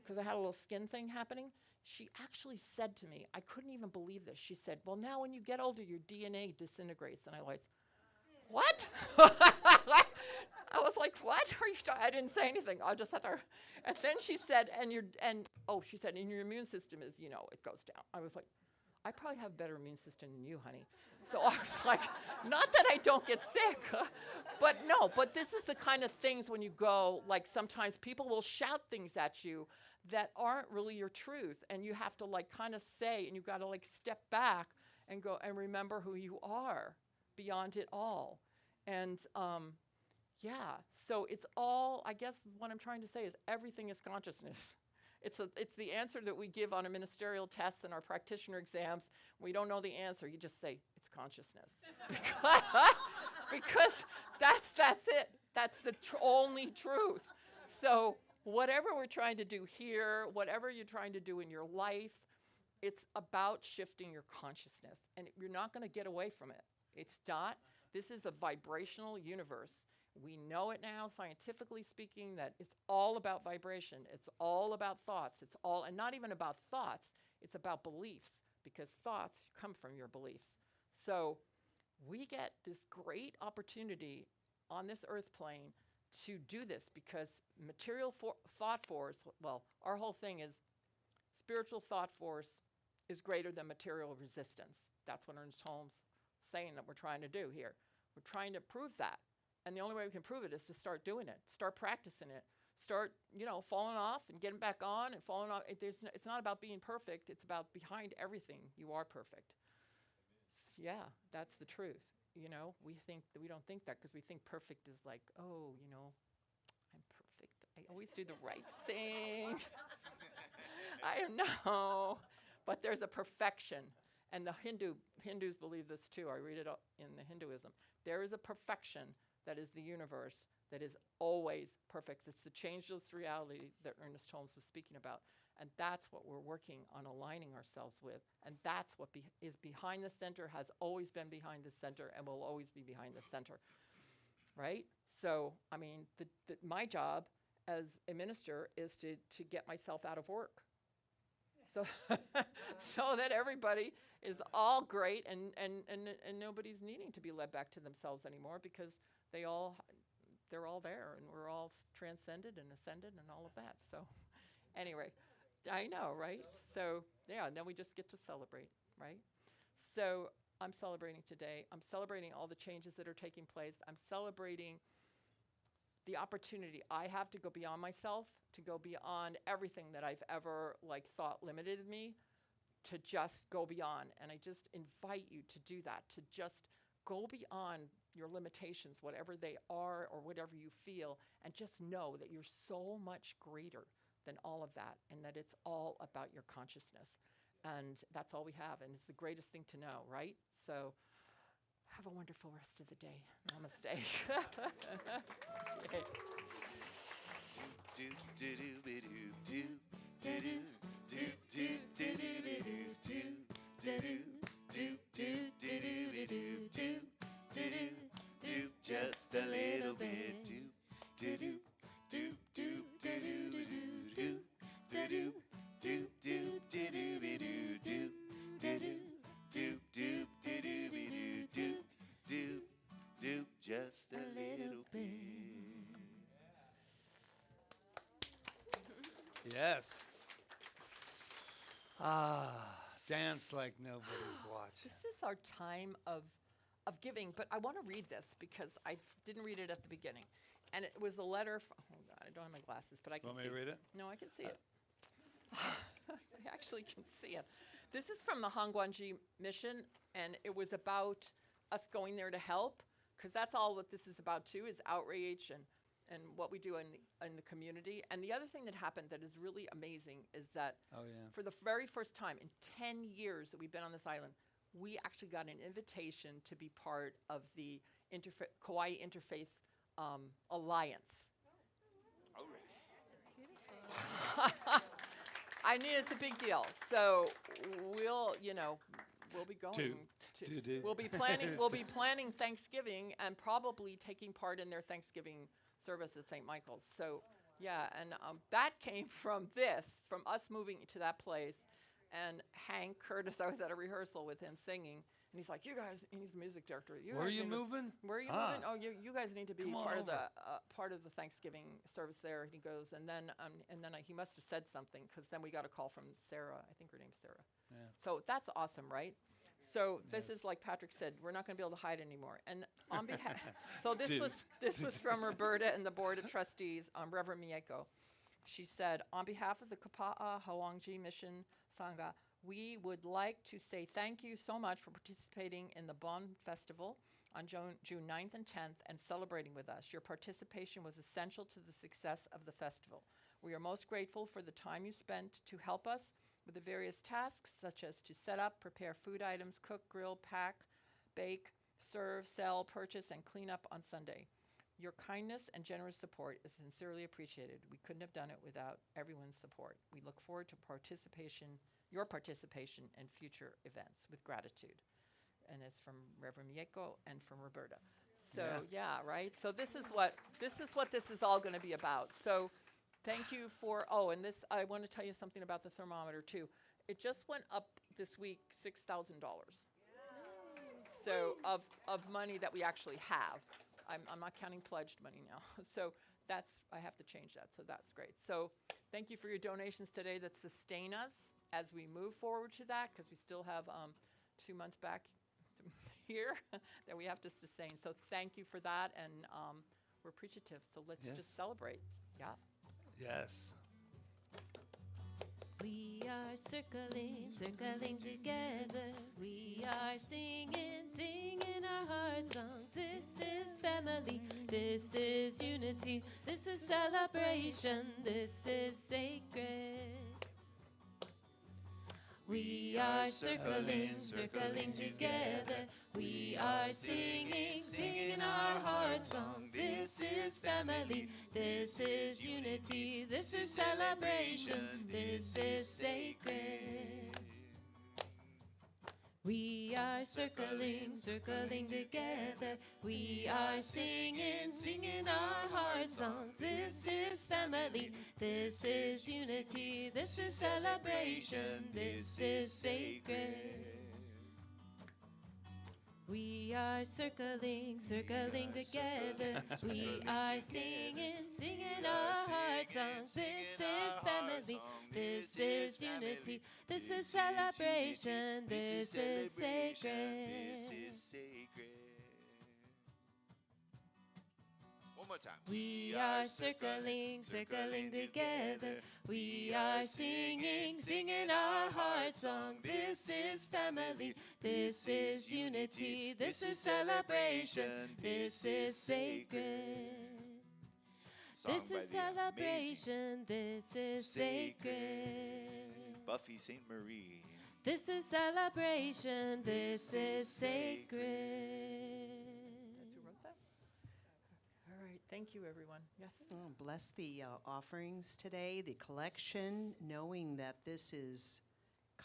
because I had a little skin thing happening. She actually said to me, I couldn't even believe this. She said, well, now when you get older, your DNA disintegrates. And I like, what? I was like, what are you I didn't say anything. I just sat there. And then she said, she said, and your immune system is, it goes down. I was like, I probably have a better immune system than you, honey. So I was like, not that I don't get sick, but this is the kind of things when you go, like sometimes people will shout things at you that aren't really your truth. And you have to like kind of say, and you've got to like step back and go and remember who you are beyond it all. And so it's all, I guess what I'm trying to say is everything is consciousness. It's the answer that we give on a ministerial test and our practitioner exams. We don't know the answer. You just say, it's consciousness. Because that's it. That's the only truth. So whatever we're trying to do here, whatever you're trying to do in your life, it's about shifting your consciousness. And you're not going to get away from it. It's not. This is a vibrational universe. We know it now, scientifically speaking, that it's all about vibration. It's all about thoughts. It's all, and not even about thoughts, it's about beliefs, because thoughts come from your beliefs. So we get this great opportunity on this earth plane to do this, because material thought force, well, our whole thing is spiritual thought force is greater than material resistance. That's what Ernest Holmes is saying that we're trying to do here. We're trying to prove that. And the only way we can prove it is to start doing it, start practicing it, start, falling off and getting back on and falling off. It's not about being perfect. It's about behind everything, you are perfect. Yeah, that's the truth. We don't think that because we think perfect is like, oh, I'm perfect. I always do the right thing. I know. But there's a perfection. And the Hindus believe this too. I read it in the Hinduism. There is a perfection that is the universe, that is always perfect. It's the changeless reality that Ernest Holmes was speaking about. And that's what we're working on aligning ourselves with. And that's what is behind the center, has always been behind the center, and will always be behind the center, right? So, I mean, my job as a minister is to get myself out of work. So, so that everybody is all great and nobody's needing to be led back to themselves anymore, because they're all there and we're all transcended and ascended and all of that. So anyway, I know, right? So yeah, then we just get to celebrate, right? So I'm celebrating today. I'm celebrating all the changes that are taking place. I'm celebrating the opportunity I have to go beyond myself, to go beyond everything that I've ever thought limited me, to just go beyond. And I just invite you to do that, to just go beyond your limitations, whatever they are or whatever you feel, and just know that you're so much greater than all of that, and that it's all about your consciousness. And that's all we have, and it's the greatest thing to know, right? So have a wonderful rest of the day. Namaste. Yay. Do do do do do do do do do do do do do just a little bit. Do do do do do do do do do do do just a little bit. Yes. Dance like nobody's watching. This is our time of giving, but I want to read this because I didn't read it at the beginning. And it was a letter from, oh God, I don't have my glasses, but I can Want see me to read it? No, I can see it. I actually can see it. This is from the Hongwanji mission, and it was about us going there to help, because that's all what this is about too, is outreach and what we do in the community. And the other thing that happened that is really amazing is that for the very first time in 10 years that we've been on this island, we actually got an invitation to be part of the Kauai Interfaith Alliance. I mean, it's a big deal. So we'll be going we'll be planning Thanksgiving and probably taking part in their Thanksgiving service at St. Michael's. So yeah, and that came from us moving to that place. And Hank Curtis, I was at a rehearsal with him singing, and he's like, "You guys," and he's a music director. Where are you moving? Where are you moving? Oh, you guys need to be part of the Thanksgiving service there. And he goes, and then he must have said something, because then we got a call from Sarah. I think her name's Sarah. Yeah. So that's awesome, right? So this is like Patrick said, we're not going to be able to hide anymore. And on behalf, so this was from Roberta and the board of trustees, Reverend Mieko. She said, on behalf of the Kapa'a Hawangji Mission Sangha, we would like to say thank you so much for participating in the Bon Festival on June 9th and 10th and celebrating with us. Your participation was essential to the success of the festival. We are most grateful for the time you spent to help us with the various tasks, such as to set up, prepare food items, cook, grill, pack, bake, serve, sell, purchase, and clean up on Sunday. Your kindness and generous support is sincerely appreciated. We couldn't have done it without everyone's support. We look forward to your participation in future events with gratitude. And it's from Reverend Mieko and from Roberta. So yeah, right? So this is what this is all going to be about. So thank you for, and this, I want to tell you something about the thermometer too. It just went up this week, $6,000. So of money that we actually have. I'm not counting pledged money now. So I have to change that. So that's great. So thank you for your donations today that sustain us as we move forward to that, because we still have 2 months back here that we have to sustain. So thank you for that. And we're appreciative. So let's just celebrate. Yeah. Yes. We are circling together. We are singing our heart songs. This is family, this is unity, this is celebration, this is sacred. We are circling together. We are singing our heart song. This is family, this is unity, this is celebration, this is sacred. We are circling together. We are singing our heart song. This is family, this is unity, this is celebration, this is sacred. We are circling together. We are singing our heart songs. This is family, this is unity, this is celebration, this is sacred. One more time. We are circling together. We are singing our heart song. This is family, this is unity, this is celebration, this is sacred. This is celebration, this is sacred. Buffy St. Marie. This is celebration, this is sacred. That's who wrote that? All right. Thank you, everyone. Yes. Oh, bless the offerings today, the collection, knowing that this is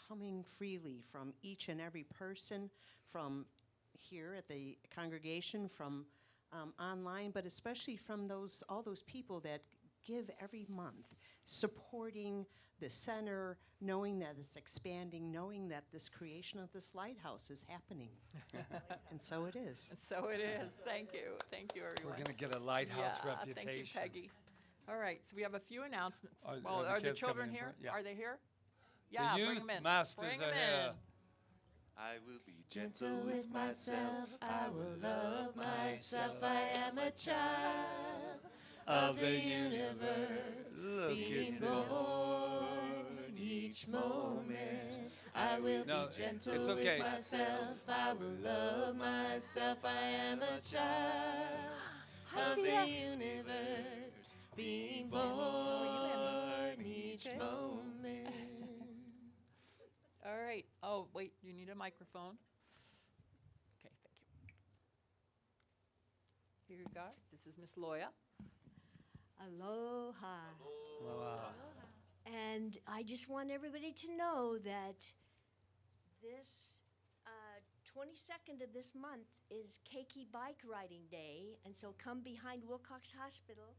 coming freely from each and every person, from here at the congregation, from online, but especially from all those people that give every month, supporting the center, knowing that it's expanding, knowing that this creation of this lighthouse is happening. And so it is. So it is. Thank you. Thank you, everyone. We're going to get a lighthouse Yeah, reputation. thank you, Peggy. All right, so we have a few announcements. Are the Are the kids children coming in here? front? Yeah. Are they here? Yeah, The bring youth them in. masters Bring are 'em here. in. I will be Gentle with myself, I will love myself. I am a child of the universe, Look being at this. born each moment. I will No, be gentle it's okay. with myself. I will love myself. I am a child of the universe, being born each moment. All right. Oh, wait, you need a microphone. Okay, thank you. Here you go. This is Miss Loya. Aloha. Wow. And I just want everybody to know that this 22nd of this month is Keiki Bike Riding Day, and so come behind Wilcox Hospital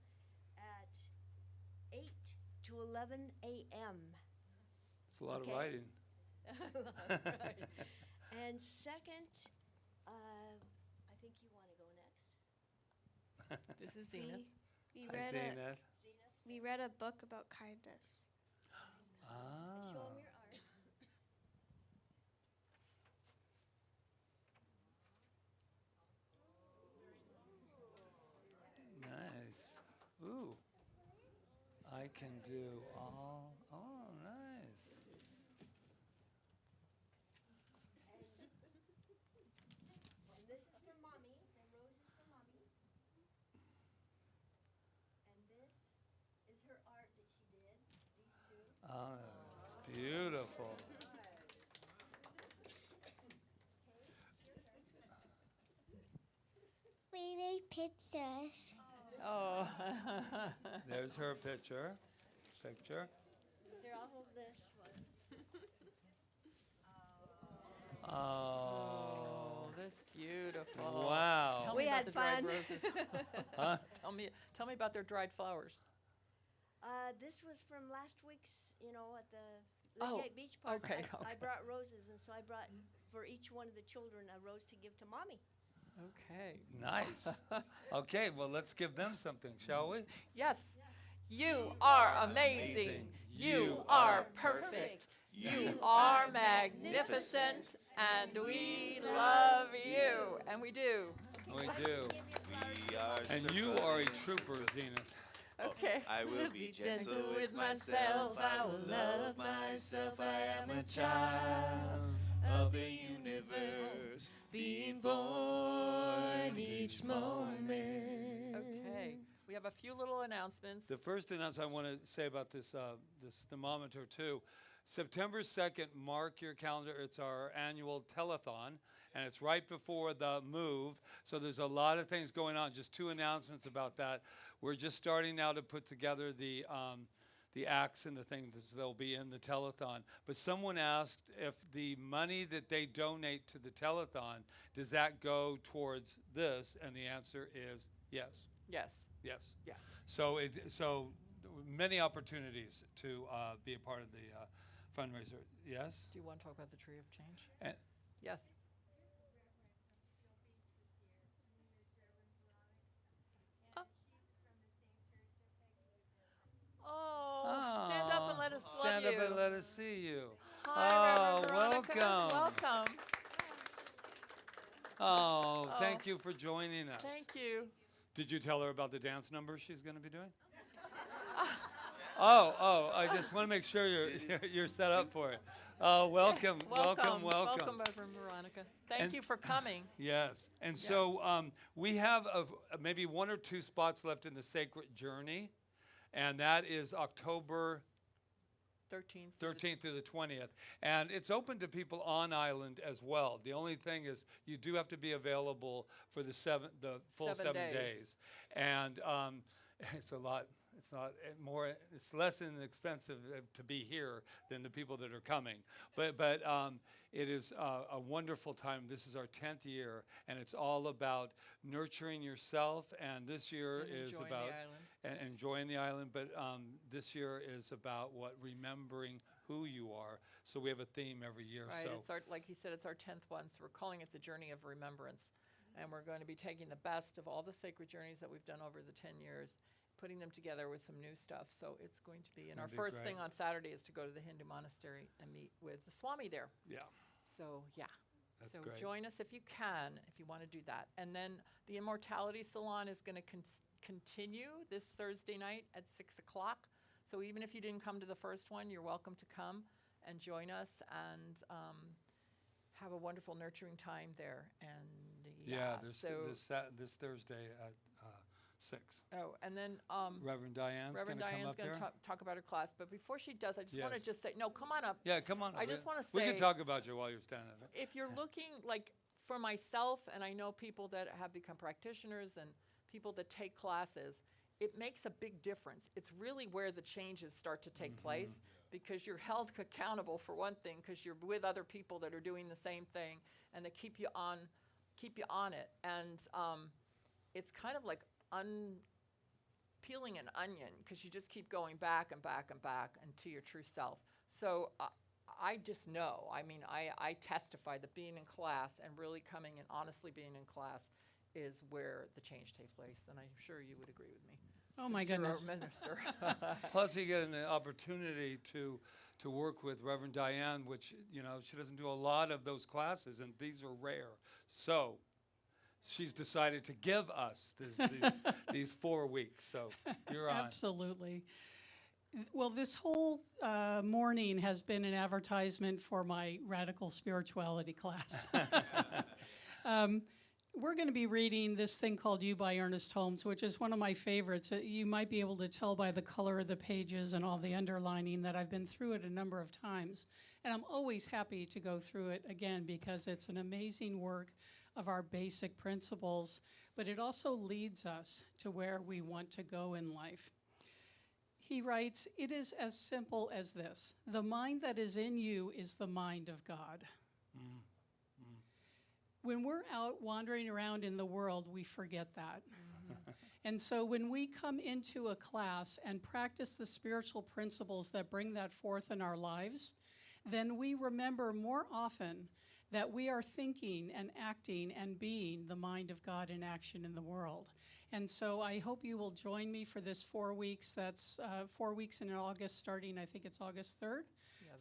at 8 to 11 a.m. It's a lot Okay. of writing. Right. And second, I think you want to go next. This is Zenith. We Hi, read Zenith. we read a book about kindness. Show Ah. 'em your art. Nice. Ooh. I can do all. Oh, nice. And this is for Mommy, and Rose is for Mommy. And this is her art that she did, these two. Oh, it's beautiful. We made pictures. Oh. There's her picture. Here, I'll hold this one. Oh. That's beautiful. Wow. Tell We me about had the dried fun. roses. Huh? Tell me about their dried flowers. This was from last week's, at the Oh, Lake Beach Park. okay, I okay. brought roses, and so I brought for each one of the children a rose to give to Mommy. Okay. Nice. Okay, well, let's give them something, shall we? Yes. You are amazing. You are perfect. You are magnificent. And we love you. And we do. We do. We are And you are a trooper, Zenith. Okay. I will be gentle with myself. I will love myself. I am a child of the universe, being born each moment. Okay. We have a few little announcements. The first announcement I want to say about this thermometer too. September 2nd, mark your calendar. It's our annual telethon, and it's right before the move. So there's a lot of things going on. Just two announcements about that. We're just starting now to put together the acts and the things that'll be in the telethon. But someone asked if the money that they donate to the telethon, does that go towards this? And the answer is yes. Yes. Yes. Yes. So many opportunities to be a part of the fundraiser. Yes? Do you want to talk about the Tree of Change? And Yes. Oh, stand up and let us love stand you. up and let us see you. Hi, Reverend Veronica. welcome. Welcome. Oh, Oh. thank you for joining us. Thank you. Did you tell her about the dance number she's going to be doing? Oh, I just want to make sure you're set up for it. Welcome. Welcome, Reverend Veronica. Thank And- you for coming. Yes. And Yeah. so we have maybe one or two spots left in the Sacred Journey, and that is October 13th. 13th through the 20th. And it's open to people on island as well. The only thing is you do have to be available for the full 7 7 days. days. And it's a lot. It's not more. It's less inexpensive to be here than the people that are coming. But it is a wonderful time. This is our 10th year, and it's all about nurturing yourself. And this year And is enjoying about the island. enjoying the island. But this year is about remembering who you are. So we have a theme every year. Right, So it's our, like he said, it's our 10th one, so we're calling it the Journey of Remembrance. And we're going to be taking the best of all the sacred journeys that we've done over the 10 years, putting them together with some new stuff. So it's going to be, and gonna our be first great. thing on Saturday is to go to the Hindu monastery and meet with the Swami there. yeah, So, yeah. that's So great. join us if you can, if you want to do that. And then the Immortality Salon is going to continue this Thursday night at 6 o'clock. So even if you didn't come to the first one, you're welcome to come and join us and have a wonderful nurturing time there. And Yeah, so this Thursday at 6. oh, and then Reverend Diane's going Reverend to come Diane's up going here. to talk about her class. But before she does, I just want to Yes. just say, no, come on up. Yeah, come on. I just wanna we can say- talk about you while you're standing there. If you're looking, like, for myself, and I know people that have become practitioners and people that take classes, it makes a big difference. It's really where the changes start to take place, because you're held accountable for one thing, because you're with other people that are doing the same thing, and they keep you on it. And it's kind of like peeling an onion, because you just keep going back and back and back into your true self. So I just know, I mean, I testify that being in class and really coming and honestly being in class is where the change takes place, and I'm sure you would agree with me. Oh my since you're our goodness. minister. Plus, you get an opportunity to work with Reverend Diane, which, you know, she doesn't do a lot of those classes, and these are rare. So she's decided to give us these 4 weeks. So you're on. Absolutely. Well, this whole morning has been an advertisement for my radical spirituality class. We're going to be reading this thing called You by Ernest Holmes, which is one of my favorites. You might be able to tell by the color of the pages and all the underlining that I've been through it a number of times. And I'm always happy to go through it again, because it's an amazing work of our basic principles, but it also leads us to where we want to go in life. He writes, "It is as simple as this. The mind that is in you is the mind of God." When we're out wandering around in the world, we forget that. And so when we come into a class and practice the spiritual principles that bring that forth in our lives, then we remember more often that we are thinking and acting and being the mind of God in action in the world. And so I hope you will join me for this 4 weeks. That's 4 weeks in August, starting, I think it's August 3rd,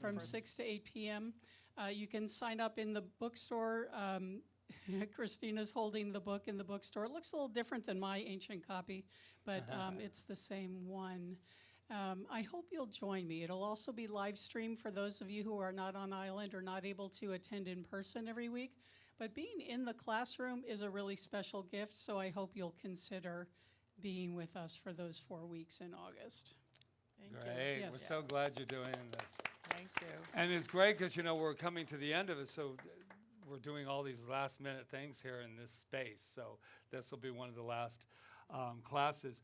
from 6 to 8 p.m. You can sign up in the bookstore. Christina's holding the book in the bookstore. It looks a little different than my ancient copy, but it's the same one. I hope you'll join me. It'll also be live streamed for those of you who are not on island or not able to attend in person every week. But being in the classroom is a really special gift, so I hope you'll consider being with us for those 4 weeks in August. Thank you. Great. Yes. We're so glad you're doing this. Thank you. And it's great because, you know, we're coming to the end of it, so we're doing all these last-minute things here in this space. So this will be one of the last classes.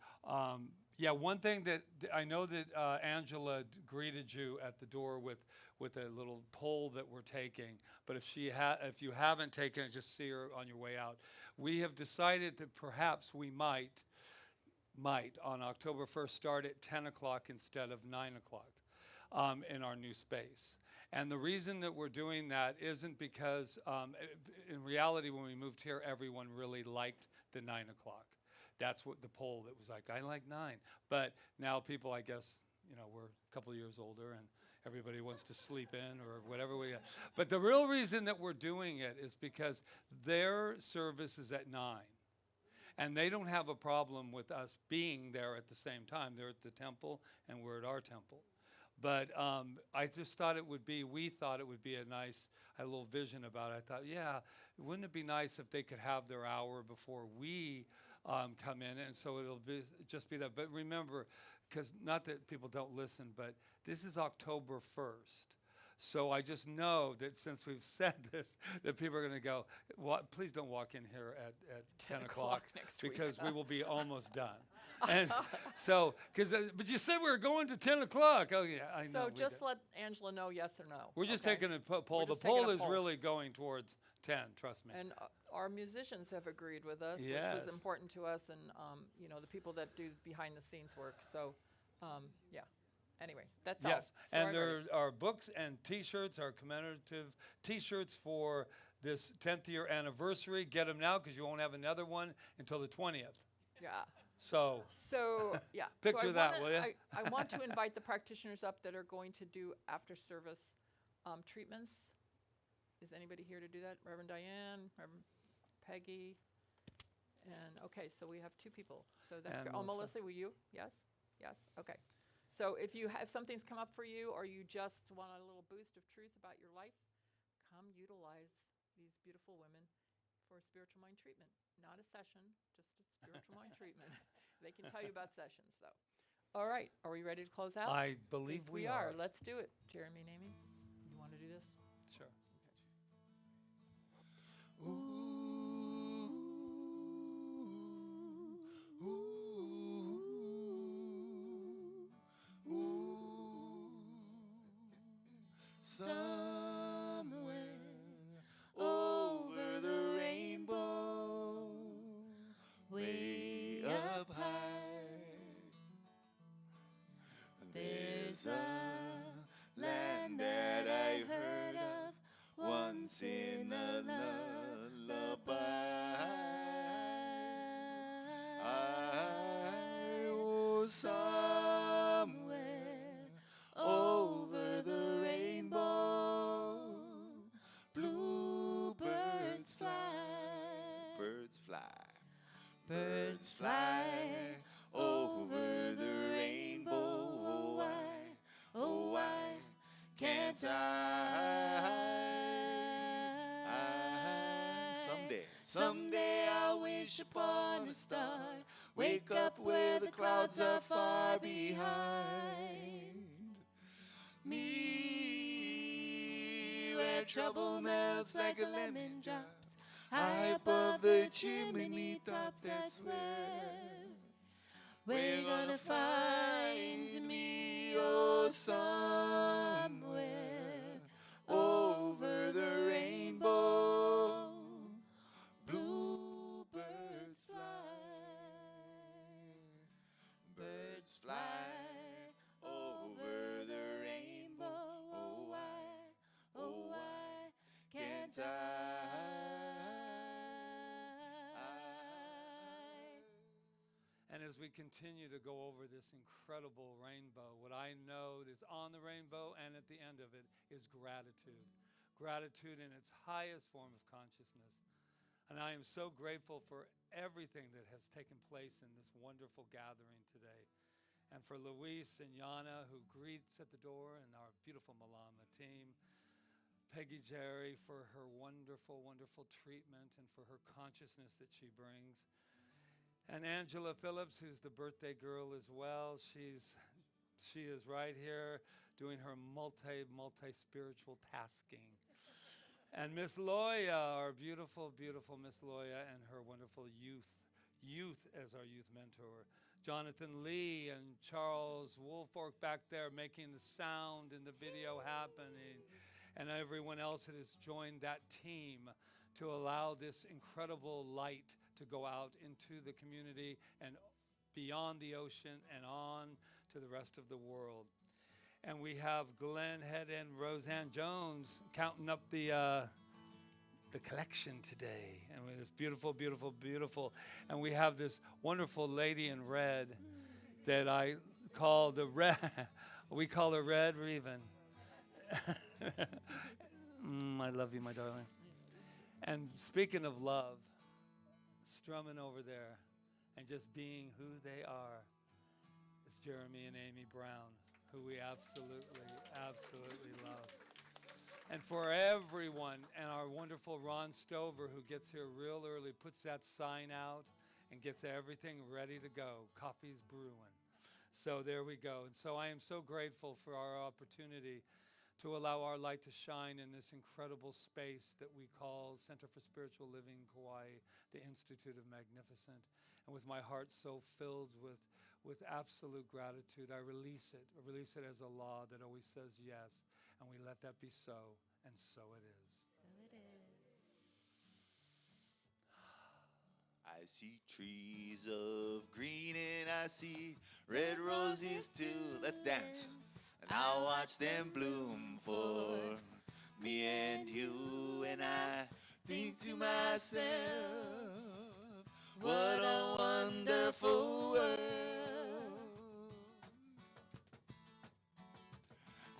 Yeah, one thing that I know that Angela greeted you at the door with a little poll that we're taking. But if you haven't taken it, just see her on your way out. We have decided that perhaps we might on October 1st start at 10 o'clock instead of 9 o'clock in our new space. And the reason that we're doing that isn't because, in reality, when we moved here, everyone really liked the 9 o'clock. That's what the poll that was like, I like 9. But now people, I guess, you know, we're a couple of years older and everybody wants to sleep in or whatever we got. But the real reason that we're doing it is because their service is at 9. And they don't have a problem with us being there at the same time. They're at the temple and we're at our temple. But I just thought we thought it would be a nice, I had a little vision about it. I thought, yeah, wouldn't it be nice if they could have their hour before we come in? And so it'll just be that. But remember, because not that people don't listen, but this is October 1st. So I just know that since we've said this, that people are going to go, please don't walk in here at 10 o'clock next week. because we will be almost done. And so, but you said we were going to 10 o'clock. Oh, yeah, I know. So just let Angela know yes or no. We're just okay? taking a poll. We're The just taking poll a is poll. really going towards 10, trust me. And our musicians have agreed with us, which Yes. was important to us, and you know, the people that do behind the scenes work. So, yeah. Anyway, that's all. Yes, So and I'm there ready. are books and T-shirts, our commemorative T-shirts for this 10th year anniversary. Get them now because you won't have another one until the 20th. Yeah. So Yeah. Picture so that, will ya? I want to invite the practitioners up that are going to do after service treatments. Is anybody here to do that? Reverend Diane, Reverend Peggy, and okay, so we have 2 people. So that's And great. Oh, Melissa. Melissa, will you? Yes. Yes. Okay. So if something's come up for you, or you just want a little boost of truth about your life, come utilize these beautiful women for spiritual mind treatment. Not a session, just a spiritual mind treatment. They can tell you about sessions, though. All right, are we ready to close out? I believe Think we are. are. Let's do it. Jeremy and Amy, you want to do this? Sure. Ooh, ooh, ooh. Oh, somewhere over the rainbow, bluebirds fly. Birds fly. Birds fly over the rainbow. Oh, why can't Someday I'll wish upon a star, wake up where the clouds are far behind me, where trouble melts like a lemon drops high above the chimney tops. That's where we're gonna find me. Oh, somewhere over the rainbow, bluebirds fly. Birds fly over the rainbow. Oh, why can't And as we continue to go over this incredible rainbow, what I know is on the rainbow and at the end of it is gratitude. Gratitude in its highest form of consciousness. And I am so grateful for everything that has taken place in this wonderful gathering today. And for Luis and Yana, who greets at the door, and our beautiful Malama team. Peggy Jerry for her wonderful, wonderful treatment and for her consciousness that she brings. And Angela Phillips, who's the birthday girl as well. She is right here doing her multi-spiritual tasking. And Miss Loya, our beautiful, beautiful Miss Loya, and her wonderful youth as our youth mentor. Jonathan Lee and Charles Woolfork back there making the sound and the video happening. And everyone else that has joined that team to allow this incredible light to go out into the community and beyond the ocean and on to the rest of the world. And we have Glenn Head and Roseanne Jones counting up the collection today. And it's beautiful, beautiful, beautiful. And we have this wonderful lady in red that I call the red. We call her Red Reven. I love you, my darling. And speaking of love, strumming over there and just being who they are, it's Jeremy and Amy Brown, who we absolutely, absolutely love. And for everyone, and our wonderful Ron Stover, who gets here real early, puts that sign out and gets everything ready to go. Coffee's brewing. So there we go. And so I am so grateful for our opportunity to allow our light to shine in this incredible space that we call Center for Spiritual Living Kauai, the Institute of Magnificent. And with my heart so filled with absolute gratitude, I release it as a law that always says yes, and we let that be so, and so it is. So it is. I see trees of green and I see red roses too. Let's dance. And I'll watch them bloom for me and you. And I think to myself, what a wonderful world.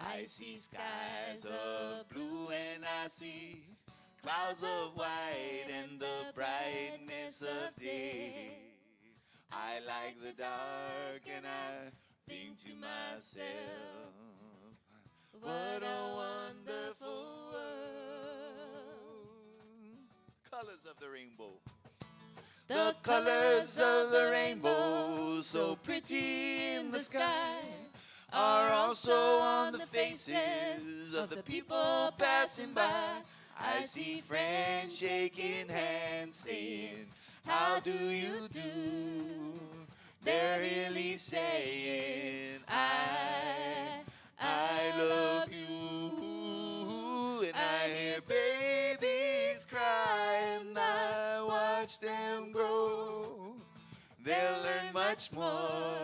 I see skies of blue and I see clouds of white and the brightness of day. I like the dark and I think to myself, what a wonderful world. Colors of the rainbow. The colors of the rainbow, so pretty in the sky, are also on the faces of the people passing by. I see friends shaking hands saying, how do you do? They're really saying, I love you. And I hear babies cry and I watch them grow. They'll learn much more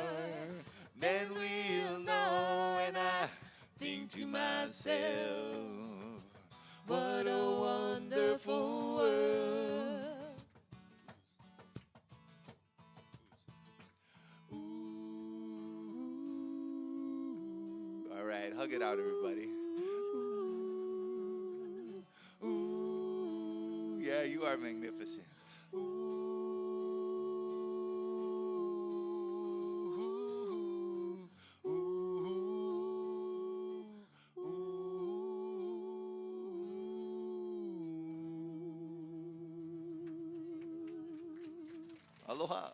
than we'll know. And I think to myself, what a wonderful world. Ooh, right. Hug it out, everybody. Ooh, yeah, you are magnificent. Aloha.